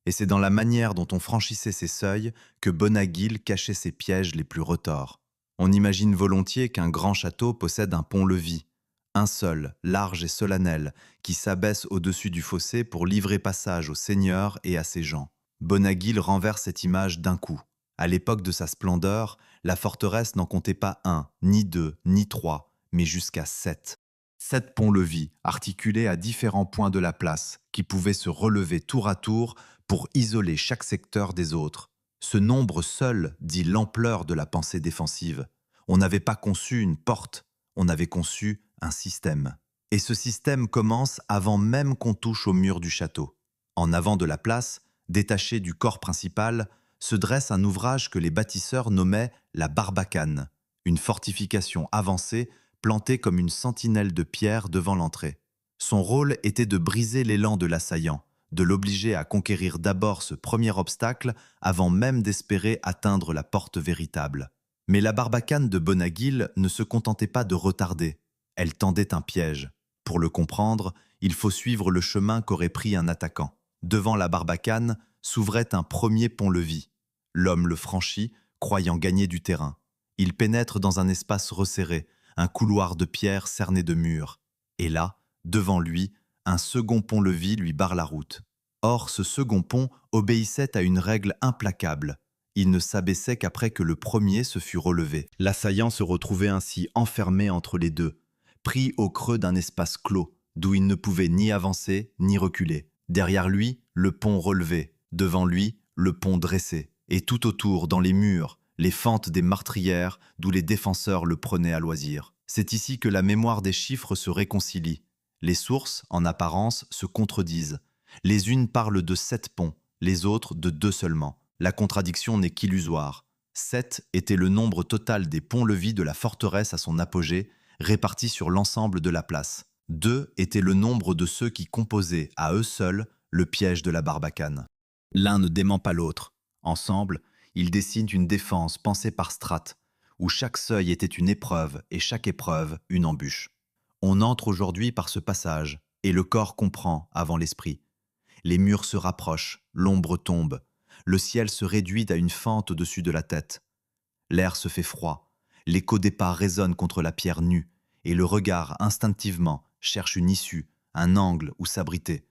Et c'est dans la manière dont on franchissait ces seuils que Bonaguil cachait ses pièges les plus retors. On imagine volontiers qu'un grand château possède un pont-levis, un seul, large et solennel, qui s'abaisse au-dessus du fossé pour livrer passage au seigneur et à ses gens. Bonaguil renverse cette image d'un coup. À l'époque de sa splendeur, la forteresse n'en comptait pas un, ni deux, ni trois, mais jusqu'à 7. 7 ponts-levis, articulés à différents points de la place, qui pouvaient se relever tour à tour pour isoler chaque secteur des autres. Ce nombre seul dit l'ampleur de la pensée défensive. On n'avait pas conçu une porte, on avait conçu un système. Et ce système commence avant même qu'on touche au mur du château. En avant de la place, détaché du corps principal, se dresse un ouvrage que les bâtisseurs nommaient la Barbacane, une fortification avancée plantée comme une sentinelle de pierre devant l'entrée. Son rôle était de briser l'élan de l'assaillant, de l'obliger à conquérir d'abord ce premier obstacle avant même d'espérer atteindre la porte véritable. Mais la Barbacane de Bonaguil ne se contentait pas de retarder, elle tendait un piège. Pour le comprendre, il faut suivre le chemin qu'aurait pris un attaquant. Devant la Barbacane s'ouvrait un premier pont-levis. L'homme le franchit, croyant gagner du terrain. Il pénètre dans un espace resserré, un couloir de pierre cerné de murs. Et là, devant lui, un second pont-levis lui barre la route. Or, ce second pont obéissait à une règle implacable. Il ne s'abaissait qu'après que le premier se fût relevé. L'assaillant se retrouvait ainsi enfermé entre les deux, pris au creux d'un espace clos, d'où il ne pouvait ni avancer ni reculer. Derrière lui, le pont relevé, devant lui, le pont dressé, et tout autour, dans les murs, les fentes des meurtrières d'où les défenseurs le prenaient à loisir. C'est ici que la mémoire des chiffres se réconcilie. Les sources, en apparence, se contredisent. Les unes parlent de 7 ponts, les autres de 2 seulement. La contradiction n'est qu'illusoire. 7 était le nombre total des ponts-levis de la forteresse à son apogée, répartis sur l'ensemble de la place. 2 était le nombre de ceux qui composaient, à eux seuls, le piège de la Barbacane. L'un ne dément pas l'autre. Ensemble, ils dessinent une défense pensée par strates, où chaque seuil était une épreuve et chaque épreuve une embûche. On entre aujourd'hui par ce passage, et le corps comprend avant l'esprit. Les murs se rapprochent, l'ombre tombe, le ciel se réduit à une fente au-dessus de la tête. L'air se fait froid, l'écho des pas résonne contre la pierre nue, et le regard, instinctivement, cherche une issue, un angle où s'abriter.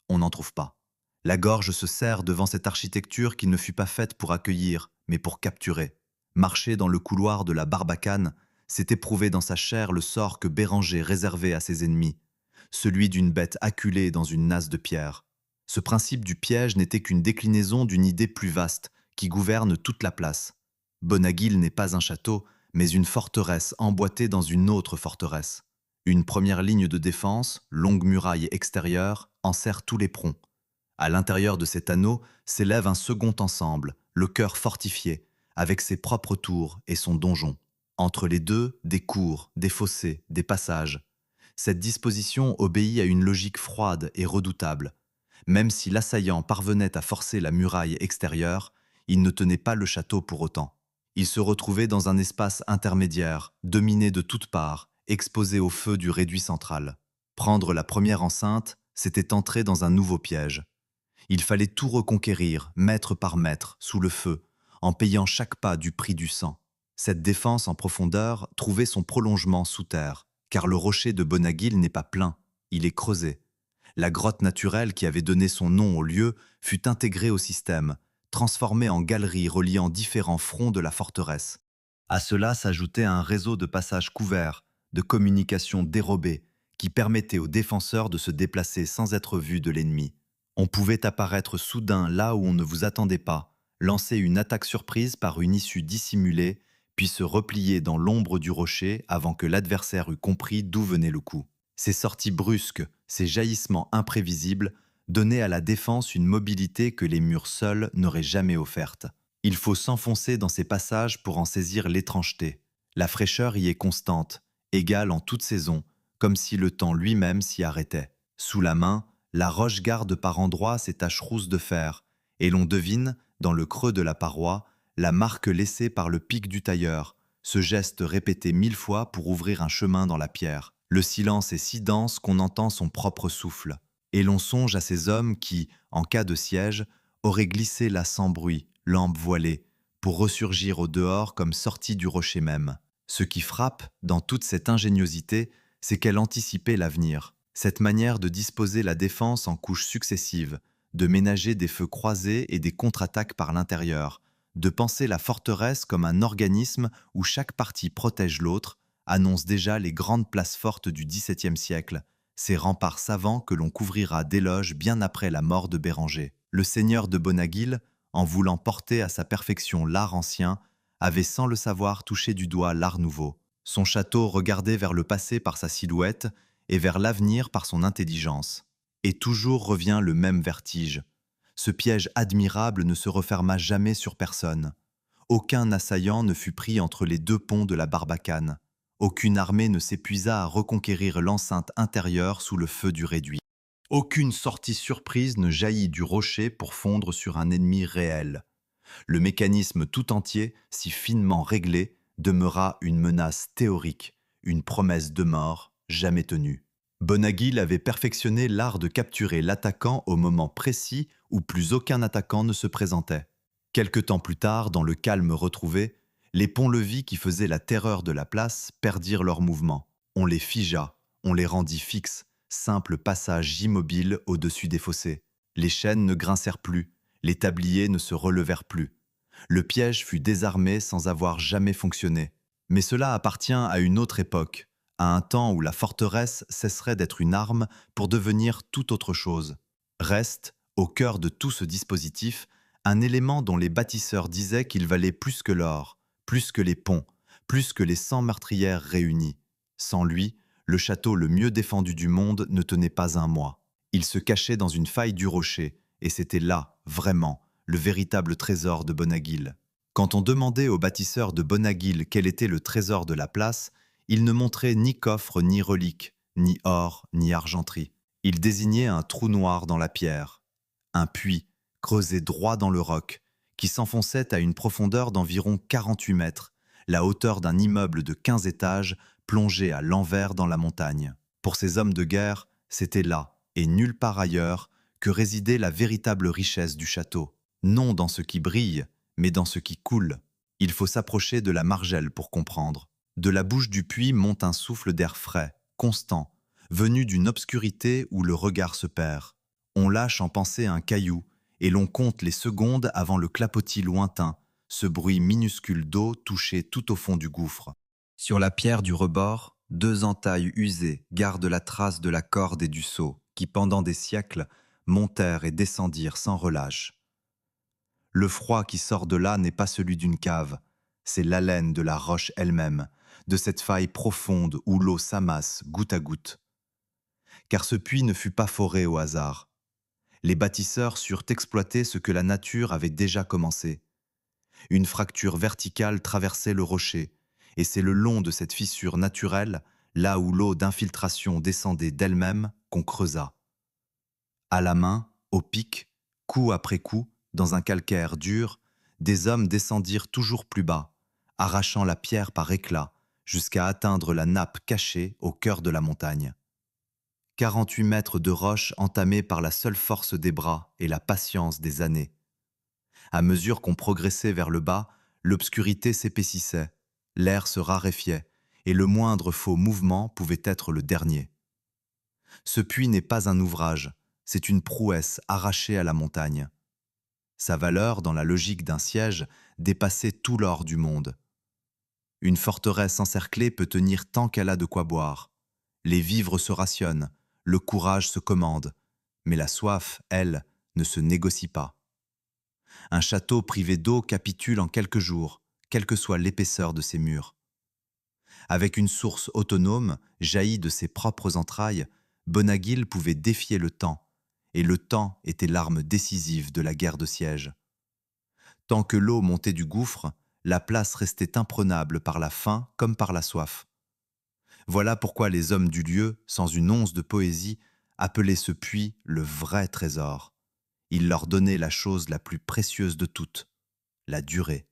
On n'en trouve pas. La gorge se serre devant cette architecture qui ne fut pas faite pour accueillir, mais pour capturer. Marcher dans le couloir de la Barbacane, c'est éprouver dans sa chair le sort que Béranger réservait à ses ennemis, celui d'une bête acculée dans une nasse de pierre. Ce principe du piège n'était qu'une déclinaison d'une idée plus vaste, qui gouverne toute la place. Bonaguil n'est pas un château, mais une forteresse emboîtée dans une autre forteresse. Une première ligne de défense, longue muraille extérieure, enserre tous les pronts. À l'intérieur de cet anneau s'élève un second ensemble, le cœur fortifié, avec ses propres tours et son donjon. Entre les deux, des cours, des fossés, des passages. Cette disposition obéit à une logique froide et redoutable. Même si l'assaillant parvenait à forcer la muraille extérieure, il ne tenait pas le château pour autant. Il se retrouvait dans un espace intermédiaire, dominé de toutes parts, exposé au feu du réduit central. Prendre la première enceinte, c'était entrer dans un nouveau piège. Il fallait tout reconquérir, mètre par mètre, sous le feu, en payant chaque pas du prix du sang. Cette défense en profondeur trouvait son prolongement sous terre, car le rocher de Bonaguil n'est pas plein, il est creusé. La grotte naturelle qui avait donné son nom au lieu fut intégrée au système, transformée en galerie reliant différents fronts de la forteresse. À cela s'ajoutait un réseau de passages couverts, de communications dérobées, qui permettait aux défenseurs de se déplacer sans être vus de l'ennemi. On pouvait apparaître soudain là où on ne vous attendait pas, lancer une attaque surprise par une issue dissimulée, puis se replier dans l'ombre du rocher avant que l'adversaire eût compris d'où venait le coup. Ces sorties brusques, ces jaillissements imprévisibles, donnaient à la défense une mobilité que les murs seuls n'auraient jamais offerte. Il faut s'enfoncer dans ces passages pour en saisir l'étrangeté. La fraîcheur y est constante, égale en toute saison, comme si le temps lui-même s'y arrêtait. Sous la main, la roche garde par endroits ses taches rousses de fer, et l'on devine, dans le creux de la paroi, la marque laissée par le pic du tailleur, ce geste répété 1000 fois pour ouvrir un chemin dans la pierre. Le silence est si dense qu'on entend son propre souffle. Et l'on songe à ces hommes qui, en cas de siège, auraient glissé là sans bruit, lampe voilée, pour ressurgir au dehors comme sortis du rocher même. Ce qui frappe, dans toute cette ingéniosité, c'est qu'elle anticipait l'avenir. Cette manière de disposer la défense en couches successives, de ménager des feux croisés et des contre-attaques par l'intérieur, de penser la forteresse comme un organisme où chaque partie protège l'autre, annonce déjà les grandes places fortes du XVIIe siècle, ces remparts savants que l'on couvrira d'éloges bien après la mort de Béranger. Le seigneur de Bonaguil, en voulant porter à sa perfection l'art ancien, avait sans le savoir touché du doigt l'art nouveau. Son château regardait vers le passé par sa silhouette et vers l'avenir par son intelligence. Et toujours revient le même vertige. Ce piège admirable ne se referma jamais sur personne. Aucun assaillant ne fut pris entre les deux ponts de la Barbacane. Aucune armée ne s'épuisa à reconquérir l'enceinte intérieure sous le feu du réduit. Aucune sortie surprise ne jaillit du rocher pour fondre sur un ennemi réel. Le mécanisme tout entier, si finement réglé, demeura une menace théorique, une promesse de mort jamais tenue. Bonaguil avait perfectionné l'art de capturer l'attaquant au moment précis où plus aucun attaquant ne se présentait. Quelque temps plus tard, dans le calme retrouvé, les ponts-levis qui faisaient la terreur de la place perdirent leur mouvement. On les figea, on les rendit fixes, simples passages immobiles au-dessus des fossés. Les chaînes ne grincèrent plus, les tabliers ne se relevèrent plus. Le piège fut désarmé sans avoir jamais fonctionné. Mais cela appartient à une autre époque, à un temps où la forteresse cesserait d'être une arme pour devenir tout autre chose. Reste, au cœur de tout ce dispositif, un élément dont les bâtisseurs disaient qu'il valait plus que l'or, plus que les ponts, plus que les 100 meurtrières réunies. Sans lui, le château le mieux défendu du monde ne tenait pas un mois. Il se cachait dans une faille du rocher, et c'était là, vraiment, le véritable trésor de Bonaguil. Quand on demandait aux bâtisseurs de Bonaguil quel était le trésor de la place, ils ne montraient ni coffre ni relique, ni or ni argenterie. Ils désignaient un trou noir dans la pierre, un puits creusé droit dans le roc, qui s'enfonçait à une profondeur d'environ 48 mètres, la hauteur d'un immeuble de 15 étages plongé à l'envers dans la montagne. Pour ces hommes de guerre, c'était là, et nulle part ailleurs, que résidait la véritable richesse du château. Non dans ce qui brille, mais dans ce qui coule. Il faut s'approcher de la margelle pour comprendre. De la bouche du puits monte un souffle d'air frais, constant, venu d'une obscurité où le regard se perd. On lâche en pensée un caillou, et l'on compte les secondes avant le clapotis lointain, ce bruit minuscule d'eau touchée tout au fond du gouffre. Sur la pierre du rebord, 2 entailles usées gardent la trace de la corde et du seau, qui pendant des siècles montèrent et descendirent sans relâche. Le froid qui sort de là n'est pas celui d'une cave, c'est l'haleine de la roche elle-même, de cette faille profonde où l'eau s'amasse goutte à goutte. Car ce puits ne fut pas foré au hasard. Les bâtisseurs surent exploiter ce que la nature avait déjà commencé. Une fracture verticale traversait le rocher, et c'est le long de cette fissure naturelle, là où l'eau d'infiltration descendait d'elle-même, qu'on creusa. À la main, au pic, coup après coup, dans un calcaire dur, des hommes descendirent toujours plus bas, arrachant la pierre par éclats, jusqu'à atteindre la nappe cachée au cœur de la montagne. 48 mètres de roche entamés par la seule force des bras et la patience des années. À mesure qu'on progressait vers le bas, l'obscurité s'épaississait, l'air se raréfiait, et le moindre faux mouvement pouvait être le dernier. Ce puits n'est pas un ouvrage, c'est une prouesse arrachée à la montagne. Sa valeur, dans la logique d'un siège, dépassait tout l'or du monde. Une forteresse encerclée peut tenir tant qu'elle a de quoi boire. Les vivres se rationnent, le courage se commande, Mais la soif, elle, ne se négocie pas. Un château privé d'eau capitule en quelques jours, quelle que soit l'épaisseur de ses murs. Avec une source autonome, jaillie de ses propres entrailles, Bonaguil pouvait défier le temps, et le temps était l'arme décisive de la guerre de siège. Tant que l'eau montait du gouffre, la place restait imprenable par la faim comme par la soif. Voilà pourquoi les hommes du lieu, sans une once de poésie, appelaient ce puits le vrai trésor. Il leur donnait la chose la plus précieuse de toutes, la durée.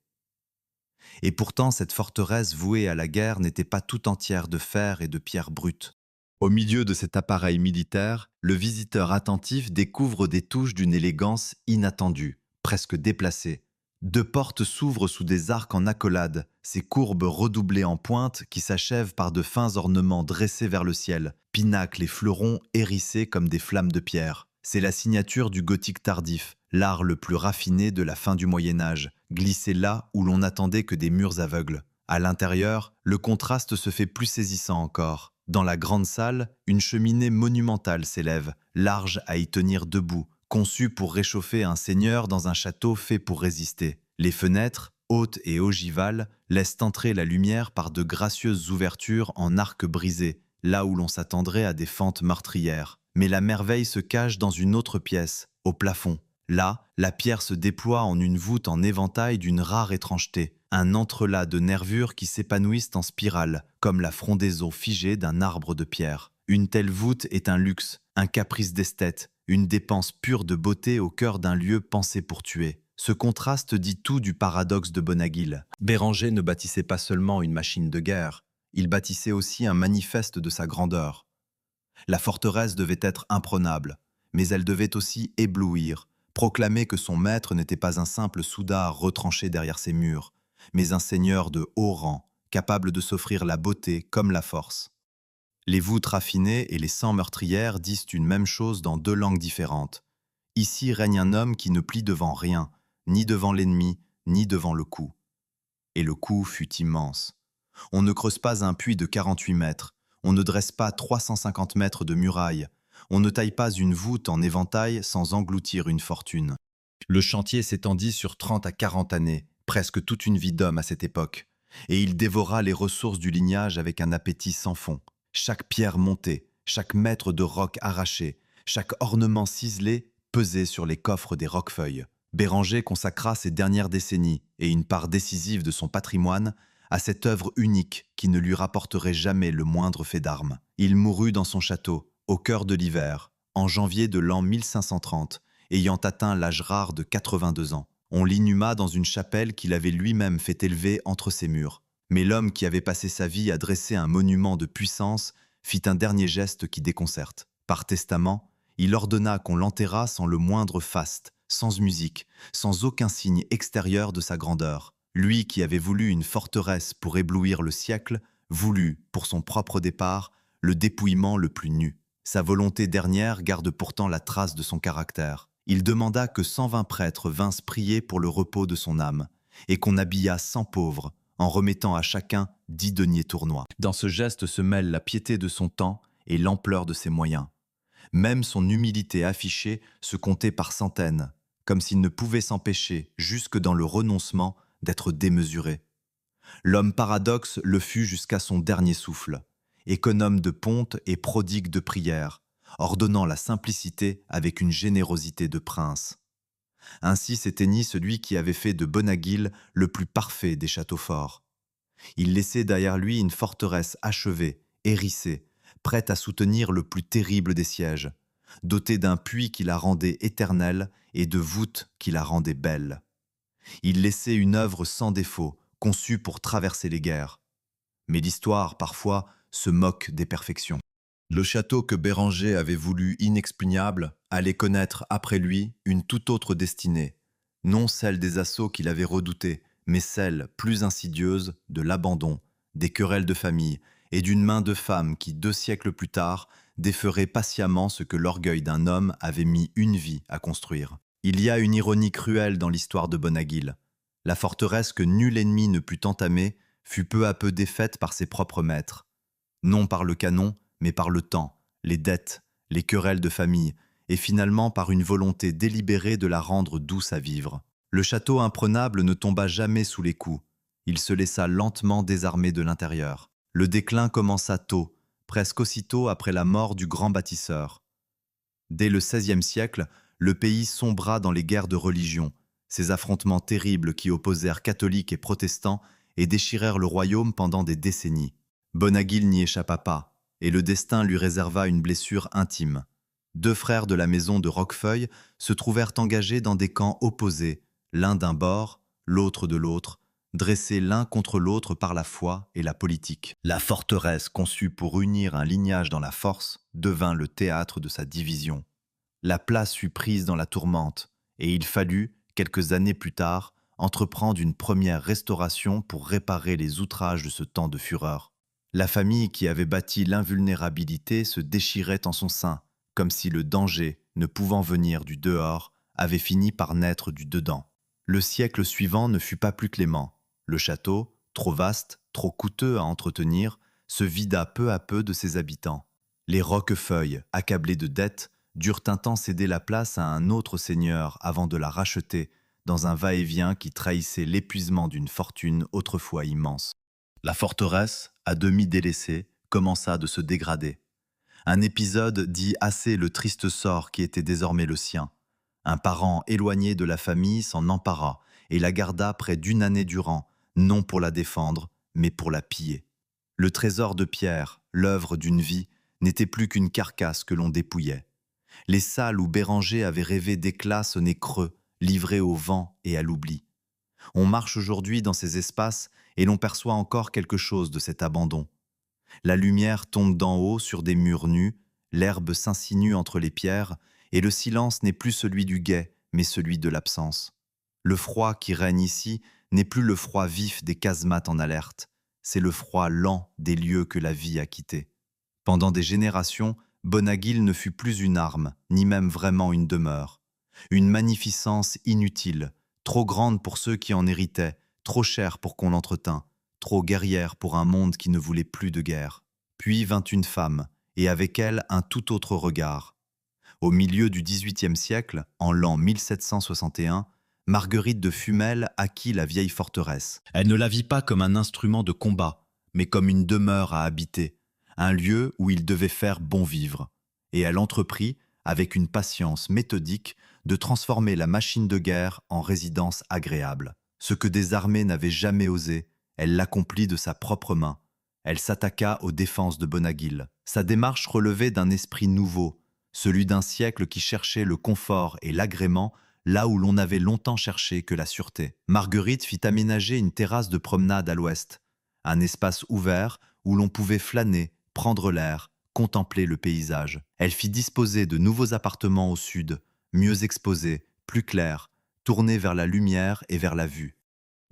Et pourtant, cette forteresse vouée à la guerre n'était pas tout entière de fer et de pierres brutes. Au milieu de cet appareil militaire, le visiteur attentif découvre des touches d'une élégance inattendue, presque déplacée. Deux portes s'ouvrent sous des arcs en accolade, ces courbes redoublées en pointe qui s'achèvent par de fins ornements dressés vers le ciel, pinacles et fleurons hérissés comme des flammes de pierre. C'est la signature du gothique tardif, l'art le plus raffiné de la fin du Moyen-Âge, glissé là où l'on n'attendait que des murs aveugles. À l'intérieur, le contraste se fait plus saisissant encore. Dans la grande salle, une cheminée monumentale s'élève, large à y tenir debout, conçue pour réchauffer un seigneur dans un château fait pour résister. Les fenêtres, hautes et ogivales, laissent entrer la lumière par de gracieuses ouvertures en arc brisé, là où l'on s'attendrait à des fentes meurtrières. Mais la merveille se cache dans une autre pièce, au plafond. Là, la pierre se déploie en une voûte en éventail d'une rare étrangeté, un entrelac de nervures qui s'épanouissent en spirale, comme la frondaison figée d'un arbre de pierre. Une telle voûte est un luxe, un caprice d'esthète, une dépense pure de beauté au cœur d'un lieu pensé pour tuer. Ce contraste dit tout du paradoxe de Bonaguil. Béranger ne bâtissait pas seulement une machine de guerre, il bâtissait aussi un manifeste de sa grandeur. La forteresse devait être imprenable, mais elle devait aussi éblouir, proclamer que son maître n'était pas un simple soudard retranché derrière ses murs, mais un seigneur de haut rang, capable de s'offrir la beauté comme la force. Les voûtes raffinées et les sangs meurtrières disent une même chose dans deux langues différentes. Ici règne un homme qui ne plie devant rien, ni devant l'ennemi, ni devant le coup. Et le coup fut immense. On ne creuse pas un puits de 48 mètres, on ne dresse pas 350 mètres de muraille, on ne taille pas une voûte en éventail sans engloutir une fortune. Le chantier s'étendit sur 30 à 40 années, presque toute une vie d'homme à cette époque, et il dévora les ressources du lignage avec un appétit sans fond. Chaque pierre montée, chaque mètre de roc arraché, chaque ornement ciselé pesait sur les coffres des roquefeuilles. Béranger consacra ses dernières décennies et une part décisive de son patrimoine à cette œuvre unique qui ne lui rapporterait jamais le moindre fait d'armes. Il mourut dans son château, au cœur de l'hiver, en janvier de l'an 1530, ayant atteint l'âge rare de 82 ans. On l'inhuma dans une chapelle qu'il avait lui-même fait élever entre ses murs. Mais l'homme qui avait passé sa vie à dresser un monument de puissance fit un dernier geste qui déconcerte. Par testament, il ordonna qu'on l'enterrât sans le moindre faste, sans musique, sans aucun signe extérieur de sa grandeur. Lui qui avait voulu une forteresse pour éblouir le siècle, voulut, pour son propre départ, le dépouillement le plus nu. Sa volonté dernière garde pourtant la trace de son caractère. Il demanda que 120 prêtres vinssent prier pour le repos de son âme, et qu'on habilla 100 pauvres, en remettant à chacun 10 deniers tournois. Dans ce geste se mêle la piété de son temps et l'ampleur de ses moyens. Même son humilité affichée se comptait par centaines, comme s'il ne pouvait s'empêcher, jusque dans le renoncement, d'être démesuré. L'homme paradoxe le fut jusqu'à son dernier souffle, économe de ponte et prodigue de prière, ordonnant la simplicité avec une générosité de prince. Ainsi s'éteignit celui qui avait fait de Bonaguil le plus parfait des châteaux forts. Il laissait derrière lui une forteresse achevée, hérissée, prête à soutenir le plus terrible des sièges, dotée d'un puits qui la rendait éternelle et de voûtes qui la rendaient belle. Il laissait une œuvre sans défaut, conçue pour traverser les guerres. Mais l'histoire, parfois, se moque des perfections. Le château que Béranger avait voulu inexpugnable allait connaître après lui une toute autre destinée, non celle des assauts qu'il avait redoutés, mais celle, plus insidieuse, de l'abandon, des querelles de famille et d'une main de femme qui, 2 siècles plus tard, déferait patiemment ce que l'orgueil d'un homme avait mis une vie à construire. Il y a une ironie cruelle dans l'histoire de Bonaguil. La forteresse que nul ennemi ne put entamer fut peu à peu défaite par ses propres maîtres. Non par le canon, mais par le temps, les dettes, les querelles de famille, et finalement par une volonté délibérée de la rendre douce à vivre. Le château imprenable ne tomba jamais sous les coups. Il se laissa lentement désarmer de l'intérieur. Le déclin commença tôt, presque aussitôt après la mort du grand bâtisseur. Dès le XVIe siècle, le pays sombra dans les guerres de religion, ces affrontements terribles qui opposèrent catholiques et protestants et déchirèrent le royaume pendant des décennies. Bonaguil n'y échappa pas, et le destin lui réserva une blessure intime. Deux frères de la maison de Roquefeuille se trouvèrent engagés dans des camps opposés, l'un d'un bord, l'autre de l'autre, dressés l'un contre l'autre par la foi et la politique. La forteresse conçue pour unir un lignage dans la force devint le théâtre de sa division. La place fut prise dans la tourmente, et il fallut, quelques années plus tard, entreprendre une première restauration pour réparer les outrages de ce temps de fureur. La famille qui avait bâti l'invulnérabilité se déchirait en son sein, comme si le danger, ne pouvant venir du dehors, avait fini par naître du dedans. Le siècle suivant ne fut pas plus clément. Le château, trop vaste, trop coûteux à entretenir, se vida peu à peu de ses habitants. Les Roquefeuille, accablés de dettes, durent un temps céder la place à un autre seigneur avant de la racheter, dans un va-et-vient qui trahissait l'épuisement d'une fortune autrefois immense. La forteresse, à demi délaissée, commença de se dégrader. Un épisode dit assez le triste sort qui était désormais le sien. Un parent éloigné de la famille s'en empara et la garda près d'une année durant, non pour la défendre, mais pour la piller. Le trésor de pierre, l'œuvre d'une vie, n'était plus qu'une carcasse que l'on dépouillait. Les salles où Béranger avait rêvé d'éclats sonnaient creux, livrés au vent et à l'oubli. On marche aujourd'hui dans ces espaces et l'on perçoit encore quelque chose de cet abandon. La lumière tombe d'en haut sur des murs nus, l'herbe s'insinue entre les pierres, et le silence n'est plus celui du guet, mais celui de l'absence. Le froid qui règne ici n'est plus le froid vif des casemates en alerte, c'est le froid lent des lieux que la vie a quittés. Pendant des générations, Bonaguil ne fut plus une arme, ni même vraiment une demeure. Une magnificence inutile, trop grande pour ceux qui en héritaient, trop chère pour qu'on l'entretînt, trop guerrière pour un monde qui ne voulait plus de guerre. Puis vint une femme, et avec elle un tout autre regard. Au milieu du XVIIIe siècle, en l'an 1761, Marguerite de Fumel acquit la vieille forteresse. Elle ne la vit pas comme un instrument de combat, mais comme une demeure à habiter, un lieu où il devait faire bon vivre. Et elle entreprit, avec une patience méthodique, de transformer la machine de guerre en résidence agréable. Ce que des armées n'avaient jamais osé, elle l'accomplit de sa propre main. Elle s'attaqua aux défenses de Bonaguil. Sa démarche relevait d'un esprit nouveau, celui d'un siècle qui cherchait le confort et l'agrément là où l'on avait longtemps cherché que la sûreté. Marguerite fit aménager une terrasse de promenade à l'ouest, un espace ouvert où l'on pouvait flâner, prendre l'air, contempler le paysage. Elle fit disposer de nouveaux appartements au sud, mieux exposés, plus clairs, tournés vers la lumière et vers la vue.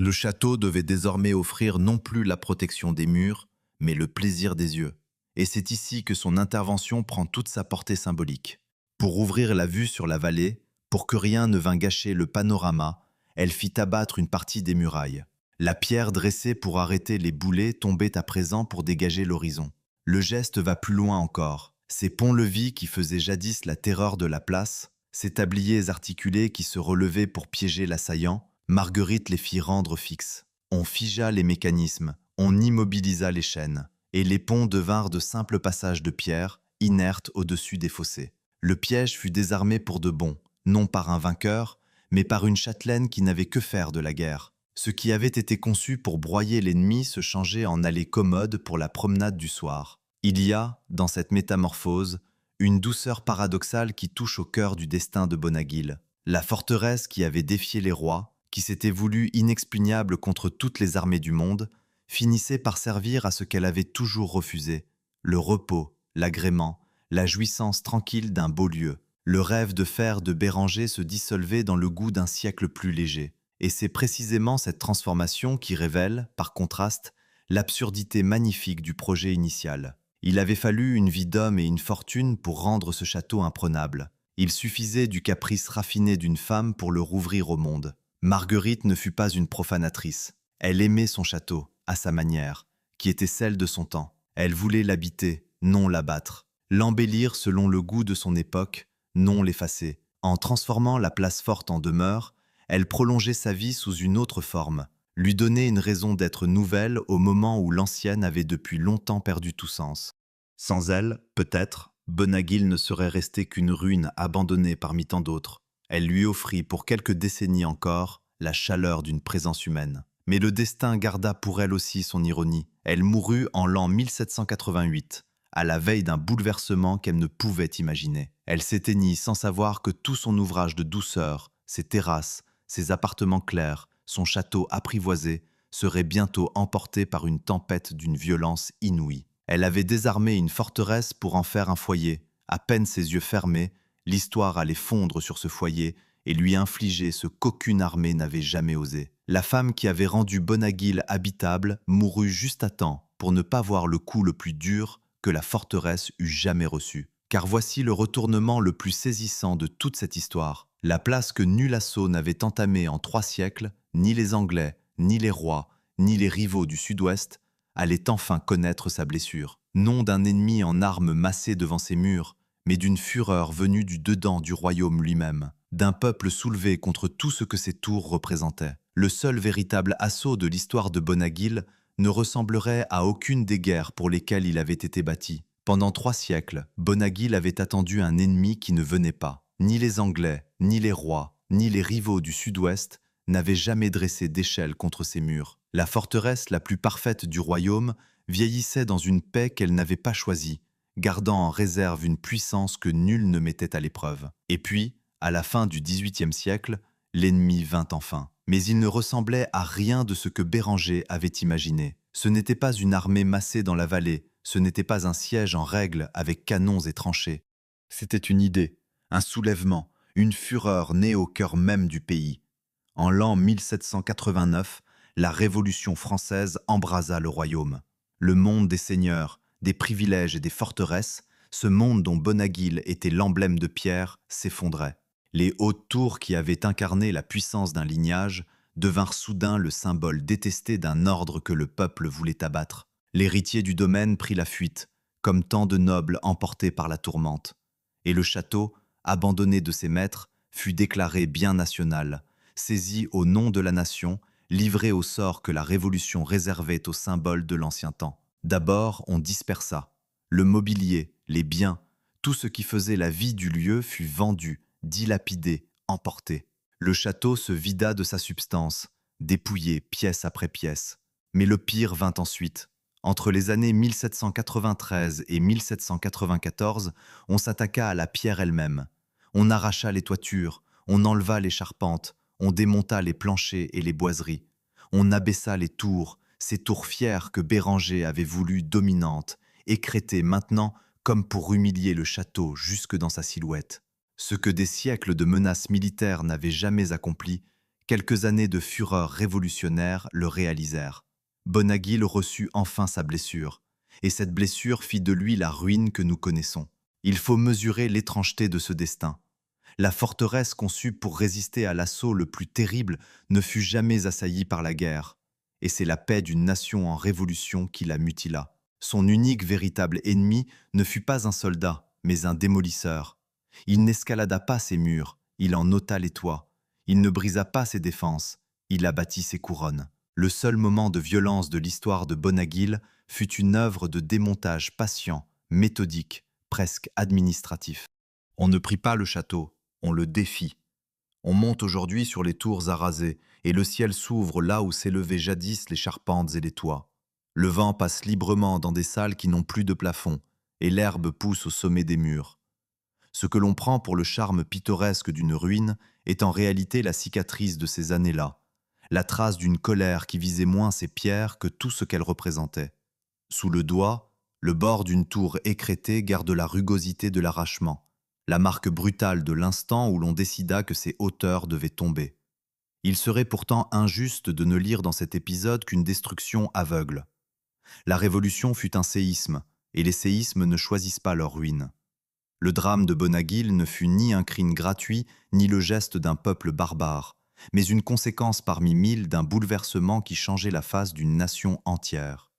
Le château devait désormais offrir non plus la protection des murs, mais le plaisir des yeux. Et c'est ici que son intervention prend toute sa portée symbolique. Pour ouvrir la vue sur la vallée, pour que rien ne vînt gâcher le panorama, elle fit abattre une partie des murailles. La pierre dressée pour arrêter les boulets tombait à présent pour dégager l'horizon. Le geste va plus loin encore. Ces ponts-levis qui faisaient jadis la terreur de la place, ces tabliers articulés qui se relevaient pour piéger l'assaillant, Marguerite les fit rendre fixes. On figea les mécanismes, on immobilisa les chaînes, et les ponts devinrent de simples passages de pierre, inertes au-dessus des fossés. Le piège fut désarmé pour de bon, non par un vainqueur, mais par une châtelaine qui n'avait que faire de la guerre. Ce qui avait été conçu pour broyer l'ennemi se changeait en allée commode pour la promenade du soir. Il y a, dans cette métamorphose, une douceur paradoxale qui touche au cœur du destin de Bonaguil. La forteresse qui avait défié les rois, qui s'était voulue inexpugnable contre toutes les armées du monde, finissait par servir à ce qu'elle avait toujours refusé, le repos, l'agrément, la jouissance tranquille d'un beau lieu. Le rêve de fer de Béranger se dissolvait dans le goût d'un siècle plus léger. Et c'est précisément cette transformation qui révèle, par contraste, l'absurdité magnifique du projet initial. Il avait fallu une vie d'homme et une fortune pour rendre ce château imprenable. Il suffisait du caprice raffiné d'une femme pour le rouvrir au monde. Marguerite ne fut pas une profanatrice. Elle aimait son château, à sa manière, qui était celle de son temps. Elle voulait l'habiter, non l'abattre. L'embellir selon le goût de son époque, non l'effacer. En transformant la place forte en demeure, elle prolongeait sa vie sous une autre forme, lui donnait une raison d'être nouvelle au moment où l'ancienne avait depuis longtemps perdu tout sens. Sans elle, peut-être, Bonaguil ne serait resté qu'une ruine abandonnée parmi tant d'autres. Elle lui offrit pour quelques décennies encore la chaleur d'une présence humaine. Mais le destin garda pour elle aussi son ironie. Elle mourut en l'an 1788, à la veille d'un bouleversement qu'elle ne pouvait imaginer. Elle s'éteignit sans savoir que tout son ouvrage de douceur, ses terrasses, ses appartements clairs, son château apprivoisé, serait bientôt emporté par une tempête d'une violence inouïe. Elle avait désarmé une forteresse pour en faire un foyer. À peine ses yeux fermés, l'histoire allait fondre sur ce foyer et lui infliger ce qu'aucune armée n'avait jamais osé. La femme qui avait rendu Bonaguil habitable mourut juste à temps pour ne pas voir le coup le plus dur que la forteresse eût jamais reçu. Car voici le retournement le plus saisissant de toute cette histoire. La place que nul assaut n'avait entamée en 3 siècles, ni les Anglais, ni les rois, ni les rivaux du Sud-Ouest, allait enfin connaître sa blessure. Non d'un ennemi en armes massé devant ses murs, mais d'une fureur venue du dedans du royaume lui-même, d'un peuple soulevé contre tout ce que ses tours représentaient. Le seul véritable assaut de l'histoire de Bonaguil ne ressemblerait à aucune des guerres pour lesquelles il avait été bâti. Pendant 3 siècles, Bonaguil avait attendu un ennemi qui ne venait pas. Ni les Anglais, ni les rois, ni les rivaux du Sud-Ouest n'avaient jamais dressé d'échelle contre ses murs. La forteresse la plus parfaite du royaume vieillissait dans une paix qu'elle n'avait pas choisie, gardant en réserve une puissance que nul ne mettait à l'épreuve. Et puis, à la fin du XVIIIe siècle, l'ennemi vint enfin. Mais il ne ressemblait à rien de ce que Béranger avait imaginé. Ce n'était pas une armée massée dans la vallée, ce n'était pas un siège en règle avec canons et tranchées. C'était une idée, un soulèvement, une fureur née au cœur même du pays. En l'an 1789, la Révolution française embrasa le royaume. Le monde des seigneurs, des privilèges et des forteresses, ce monde dont Bonaguil était l'emblème de pierre, s'effondrait. Les hautes tours qui avaient incarné la puissance d'un lignage devinrent soudain le symbole détesté d'un ordre que le peuple voulait abattre. L'héritier du domaine prit la fuite, comme tant de nobles emportés par la tourmente. Et le château, abandonné de ses maîtres, fut déclaré bien national, saisi au nom de la nation, livré au sort que la Révolution réservait aux symboles de l'ancien temps. D'abord, on dispersa. Le mobilier, les biens, tout ce qui faisait la vie du lieu fut vendu, dilapidé, emporté. Le château se vida de sa substance, dépouillé pièce après pièce. Mais le pire vint ensuite. Entre les années 1793 et 1794, on s'attaqua à la pierre elle-même. On arracha les toitures, on enleva les charpentes, on démonta les planchers et les boiseries. On abaissa les tours, ces tours fières que Béranger avait voulues dominantes, écrêtées maintenant comme pour humilier le château jusque dans sa silhouette. Ce que des siècles de menaces militaires n'avaient jamais accompli, quelques années de fureur révolutionnaire le réalisèrent. Bonaguil reçut enfin sa blessure, et cette blessure fit de lui la ruine que nous connaissons. Il faut mesurer l'étrangeté de ce destin. La forteresse conçue pour résister à l'assaut le plus terrible ne fut jamais assaillie par la guerre, et c'est la paix d'une nation en révolution qui la mutila. Son unique véritable ennemi ne fut pas un soldat, mais un démolisseur. Il n'escalada pas ses murs, il en ôta les toits. Il ne brisa pas ses défenses, il abattit ses couronnes. Le seul moment de violence de l'histoire de Bonaguil fut une œuvre de démontage patient, méthodique, presque administratif. On ne prit pas le château, on le défit. On monte aujourd'hui sur les tours arasées, et le ciel s'ouvre là où s'élevaient jadis les charpentes et les toits. Le vent passe librement dans des salles qui n'ont plus de plafond, et l'herbe pousse au sommet des murs. Ce que l'on prend pour le charme pittoresque d'une ruine est en réalité la cicatrice de ces années-là, la trace d'une colère qui visait moins ces pierres que tout ce qu'elles représentaient. Sous le doigt, le bord d'une tour écrêtée garde la rugosité de l'arrachement, la marque brutale de l'instant où l'on décida que ces hauteurs devaient tomber. Il serait pourtant injuste de ne lire dans cet épisode qu'une destruction aveugle. La Révolution fut un séisme, et les séismes ne choisissent pas leur ruine. Le drame de Bonaguil ne fut ni un crime gratuit, ni le geste d'un peuple barbare, mais une conséquence parmi 1000 d'un bouleversement qui changeait la face d'une nation entière.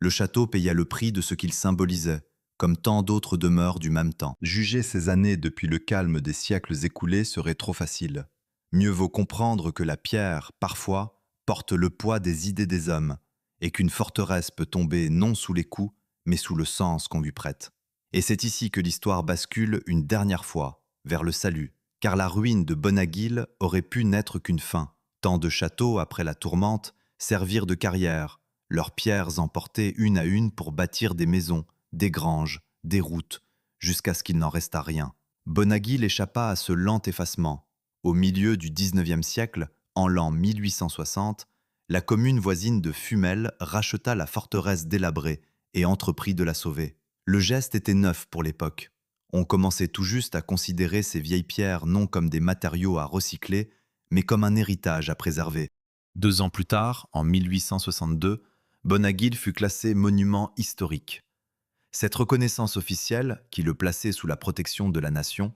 Le château paya le prix de ce qu'il symbolisait, comme tant d'autres demeures du même temps. Juger ces années depuis le calme des siècles écoulés serait trop facile. Mieux vaut comprendre que la pierre, parfois, porte le poids des idées des hommes, et qu'une forteresse peut tomber non sous les coups, mais sous le sens qu'on lui prête. Et c'est ici que l'histoire bascule une dernière fois, vers le salut, car la ruine de Bonaguil aurait pu n'être qu'une fin. Tant de châteaux, après la tourmente, servirent de carrière, leurs pierres emportées une à une pour bâtir des maisons, des granges, des routes, jusqu'à ce qu'il n'en restât rien. Bonaguil échappa à ce lent effacement. Au milieu du XIXe siècle, en l'an 1860, la commune voisine de Fumel racheta la forteresse délabrée et entreprit de la sauver. Le geste était neuf pour l'époque. On commençait tout juste à considérer ces vieilles pierres non comme des matériaux à recycler, mais comme un héritage à préserver. 2 ans plus tard, en 1862, Bonaguil fut classé monument historique. Cette reconnaissance officielle, qui le plaçait sous la protection de la nation,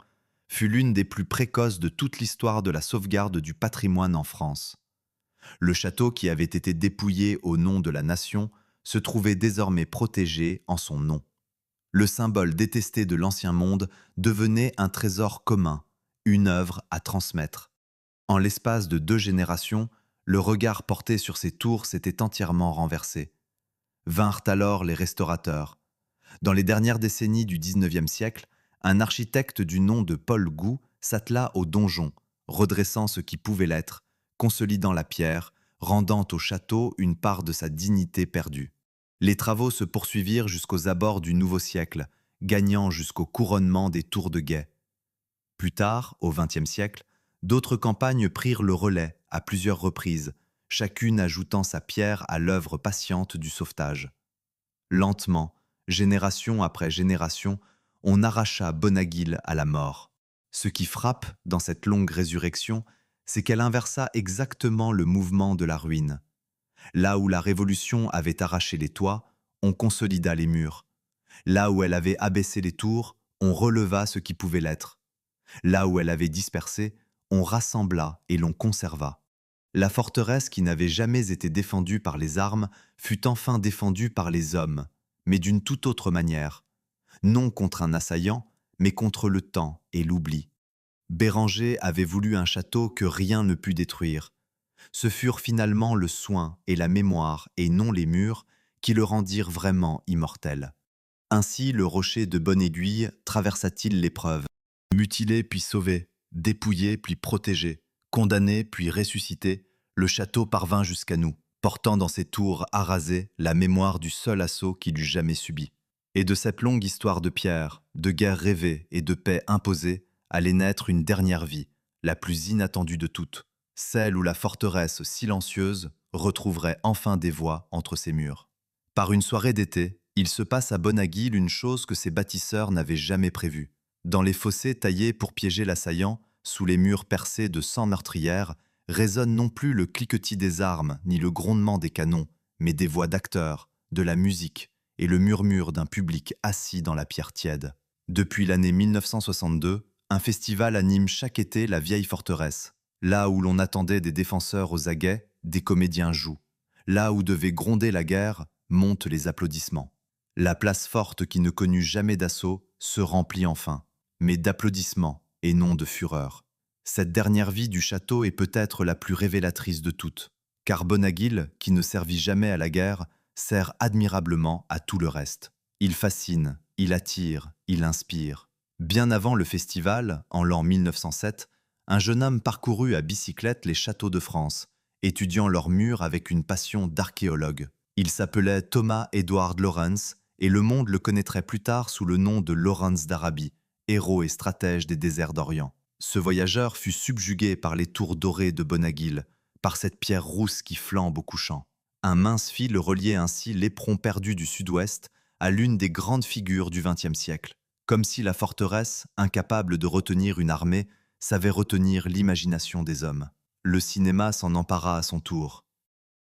fut l'une des plus précoces de toute l'histoire de la sauvegarde du patrimoine en France. Le château qui avait été dépouillé au nom de la nation se trouvait désormais protégé en son nom. Le symbole détesté de l'ancien monde devenait un trésor commun, une œuvre à transmettre. En l'espace de 2 générations, le regard porté sur ces tours s'était entièrement renversé. Vinrent alors les restaurateurs. Dans les dernières décennies du XIXe siècle, un architecte du nom de Paul Gou s'attela au donjon, redressant ce qui pouvait l'être, consolidant la pierre, rendant au château une part de sa dignité perdue. Les travaux se poursuivirent jusqu'aux abords du nouveau siècle, gagnant jusqu'au couronnement des tours de guet. Plus tard, au XXe siècle, d'autres campagnes prirent le relais à plusieurs reprises, chacune ajoutant sa pierre à l'œuvre patiente du sauvetage. Lentement, génération après génération, on arracha Bonaguil à la mort. Ce qui frappe dans cette longue résurrection, c'est qu'elle inversa exactement le mouvement de la ruine. Là où la Révolution avait arraché les toits, on consolida les murs. Là où elle avait abaissé les tours, on releva ce qui pouvait l'être. Là où elle avait dispersé, on rassembla et l'on conserva. La forteresse qui n'avait jamais été défendue par les armes fut enfin défendue par les hommes, mais d'une toute autre manière. Non contre un assaillant, mais contre le temps et l'oubli. Béranger avait voulu un château que rien ne put détruire. Ce furent finalement le soin et la mémoire, et non les murs, qui le rendirent vraiment immortel. Ainsi le rocher de Bonne-Aiguille traversa-t-il l'épreuve. Mutilé puis sauvé, dépouillé puis protégé, condamné puis ressuscité, le château parvint jusqu'à nous, portant dans ses tours arasées la mémoire du seul assaut qu'il eût jamais subi. Et de cette longue histoire de pierre, de guerre rêvée et de paix imposée, allait naître une dernière vie, la plus inattendue de toutes, celle où la forteresse silencieuse retrouverait enfin des voix entre ses murs. Par une soirée d'été, il se passe à Bonaguil une chose que ses bâtisseurs n'avaient jamais prévue. Dans les fossés taillés pour piéger l'assaillant, sous les murs percés de 100 meurtrières, résonne non plus le cliquetis des armes ni le grondement des canons, mais des voix d'acteurs, de la musique et le murmure d'un public assis dans la pierre tiède. Depuis l'année 1962, un festival anime chaque été la vieille forteresse. Là où l'on attendait des défenseurs aux aguets, des comédiens jouent. Là où devait gronder la guerre, montent les applaudissements. La place forte qui ne connut jamais d'assaut se remplit enfin, mais d'applaudissements et non de fureur. Cette dernière vie du château est peut-être la plus révélatrice de toutes, car Bonaguil, qui ne servit jamais à la guerre, sert admirablement à tout le reste. Il fascine, il attire, il inspire. Bien avant le festival, en l'an 1907, un jeune homme parcourut à bicyclette les châteaux de France, étudiant leurs murs avec une passion d'archéologue. Il s'appelait Thomas Edward Lawrence, et le monde le connaîtrait plus tard sous le nom de Lawrence d'Arabie, héros et stratège des déserts d'Orient. Ce voyageur fut subjugué par les tours dorées de Bonaguil, par cette pierre rousse qui flambe au couchant. Un mince fil reliait ainsi l'éperon perdu du sud-ouest à l'une des grandes figures du XXe siècle, comme si la forteresse, incapable de retenir une armée, savait retenir l'imagination des hommes. Le cinéma s'en empara à son tour.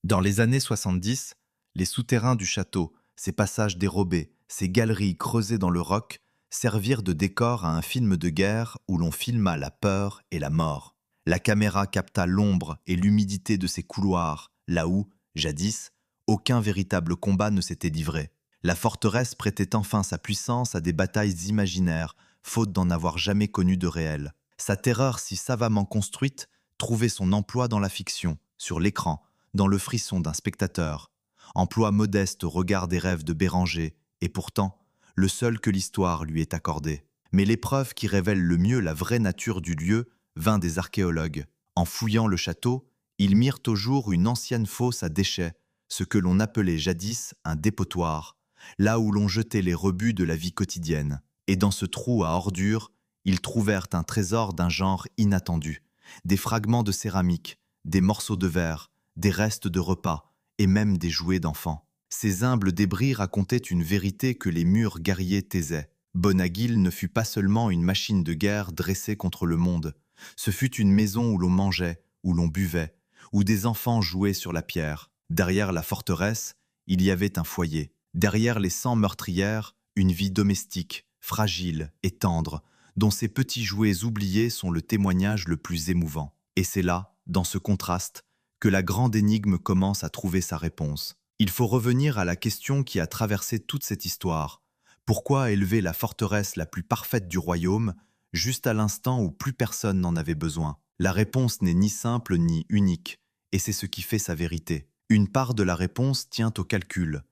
Dans les années 70, les souterrains du château, ses passages dérobés, ses galeries creusées dans le roc, servirent de décor à un film de guerre où l'on filma la peur et la mort. La caméra capta l'ombre et l'humidité de ces couloirs, là où, jadis, aucun véritable combat ne s'était livré. La forteresse prêtait enfin sa puissance à des batailles imaginaires, faute d'en avoir jamais connu de réelles. Sa terreur si savamment construite trouvait son emploi dans la fiction, sur l'écran, dans le frisson d'un spectateur. Emploi modeste au regard des rêves de Béranger, et pourtant, le seul que l'histoire lui ait accordé. Mais l'épreuve qui révèle le mieux la vraie nature du lieu vint des archéologues. En fouillant le château, ils mirent au jour une ancienne fosse à déchets, ce que l'on appelait jadis un dépotoir, là où l'on jetait les rebuts de la vie quotidienne. Et dans ce trou à ordures, ils trouvèrent un trésor d'un genre inattendu. Des fragments de céramique, des morceaux de verre, des restes de repas, et même des jouets d'enfants. Ces humbles débris racontaient une vérité que les murs guerriers taisaient. Bonaguil ne fut pas seulement une machine de guerre dressée contre le monde. Ce fut une maison où l'on mangeait, où l'on buvait, où des enfants jouaient sur la pierre. Derrière la forteresse, il y avait un foyer. Derrière les 100 meurtrières, une vie domestique, fragile et tendre, dont ces petits jouets oubliés sont le témoignage le plus émouvant. Et c'est là, dans ce contraste, que la grande énigme commence à trouver sa réponse. Il faut revenir à la question qui a traversé toute cette histoire. Pourquoi élever la forteresse la plus parfaite du royaume, juste à l'instant où plus personne n'en avait besoin? La réponse n'est ni simple ni unique, et c'est ce qui fait sa vérité. Une part de la réponse tient au calcul.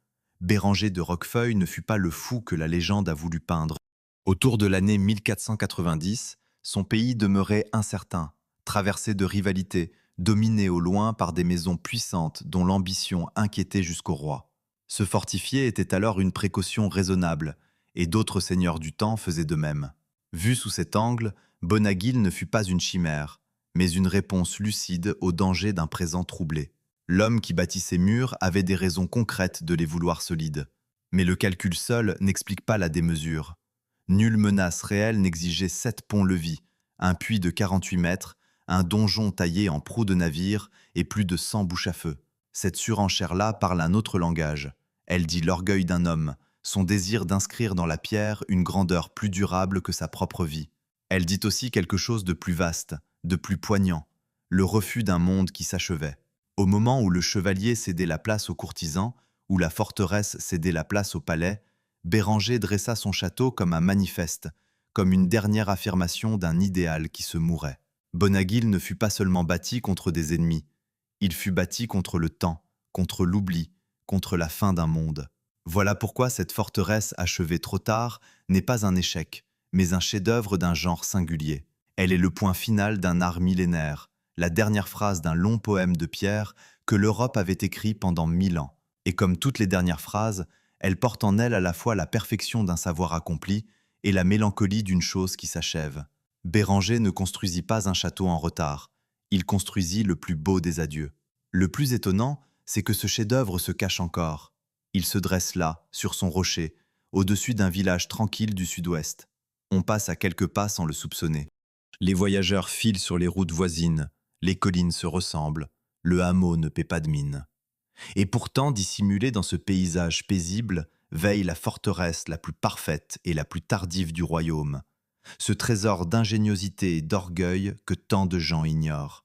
Béranger de Roquefeuille ne fut pas le fou que la légende a voulu peindre. Autour de l'année 1490, son pays demeurait incertain, traversé de rivalités, dominé au loin par des maisons puissantes dont l'ambition inquiétait jusqu'au roi. Se fortifier était alors une précaution raisonnable, et d'autres seigneurs du temps faisaient de même. Vu sous cet angle, Bonaguil ne fut pas une chimère, mais une réponse lucide au danger d'un présent troublé. L'homme qui bâtit ces murs avait des raisons concrètes de les vouloir solides. Mais le calcul seul n'explique pas la démesure. Nulle menace réelle n'exigeait 7 ponts-levis, un puits de 48 mètres, un donjon taillé en proue de navire et plus de 100 bouches à feu. Cette surenchère-là parle un autre langage. Elle dit l'orgueil d'un homme, son désir d'inscrire dans la pierre une grandeur plus durable que sa propre vie. Elle dit aussi quelque chose de plus vaste, de plus poignant, le refus d'un monde qui s'achevait. Au moment où le chevalier cédait la place aux courtisans, où la forteresse cédait la place au palais, Béranger dressa son château comme un manifeste, comme une dernière affirmation d'un idéal qui se mourait. Bonaguil ne fut pas seulement bâti contre des ennemis, il fut bâti contre le temps, contre l'oubli, contre la fin d'un monde. Voilà pourquoi cette forteresse achevée trop tard n'est pas un échec, mais un chef-d'œuvre d'un genre singulier. Elle est le point final d'un art millénaire, la dernière phrase d'un long poème de Pierre que l'Europe avait écrit pendant 1000 ans. Et comme toutes les dernières phrases, elle porte en elle à la fois la perfection d'un savoir accompli et la mélancolie d'une chose qui s'achève. Béranger ne construisit pas un château en retard, il construisit le plus beau des adieux. Le plus étonnant, c'est que ce chef-d'œuvre se cache encore. Il se dresse là, sur son rocher, au-dessus d'un village tranquille du sud-ouest. On passe à quelques pas sans le soupçonner. Les voyageurs filent sur les routes voisines, les collines se ressemblent, le hameau ne paie pas de mine. Et pourtant, dissimulée dans ce paysage paisible, veille la forteresse la plus parfaite et la plus tardive du royaume, ce trésor d'ingéniosité et d'orgueil que tant de gens ignorent.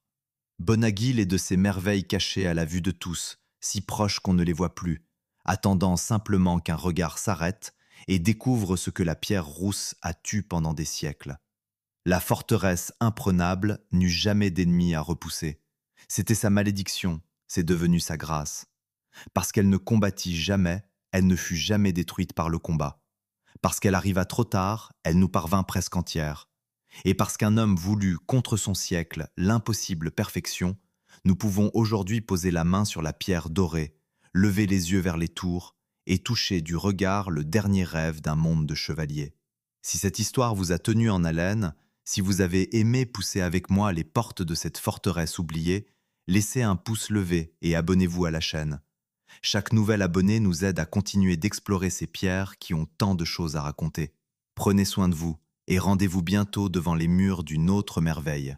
Bonaguil est de ces merveilles cachées à la vue de tous, si proches qu'on ne les voit plus, attendant simplement qu'un regard s'arrête et découvre ce que la pierre rousse a tu pendant des siècles. La forteresse imprenable n'eut jamais d'ennemis à repousser. C'était sa malédiction, c'est devenu sa grâce. Parce qu'elle ne combattit jamais, elle ne fut jamais détruite par le combat. Parce qu'elle arriva trop tard, elle nous parvint presque entière. Et parce qu'un homme voulut, contre son siècle, l'impossible perfection, nous pouvons aujourd'hui poser la main sur la pierre dorée, lever les yeux vers les tours et toucher du regard le dernier rêve d'un monde de chevaliers. Si cette histoire vous a tenu en haleine, si vous avez aimé pousser avec moi les portes de cette forteresse oubliée, laissez un pouce levé et abonnez-vous à la chaîne. Chaque nouvel abonné nous aide à continuer d'explorer ces pierres qui ont tant de choses à raconter. Prenez soin de vous et rendez-vous bientôt devant les murs d'une autre merveille.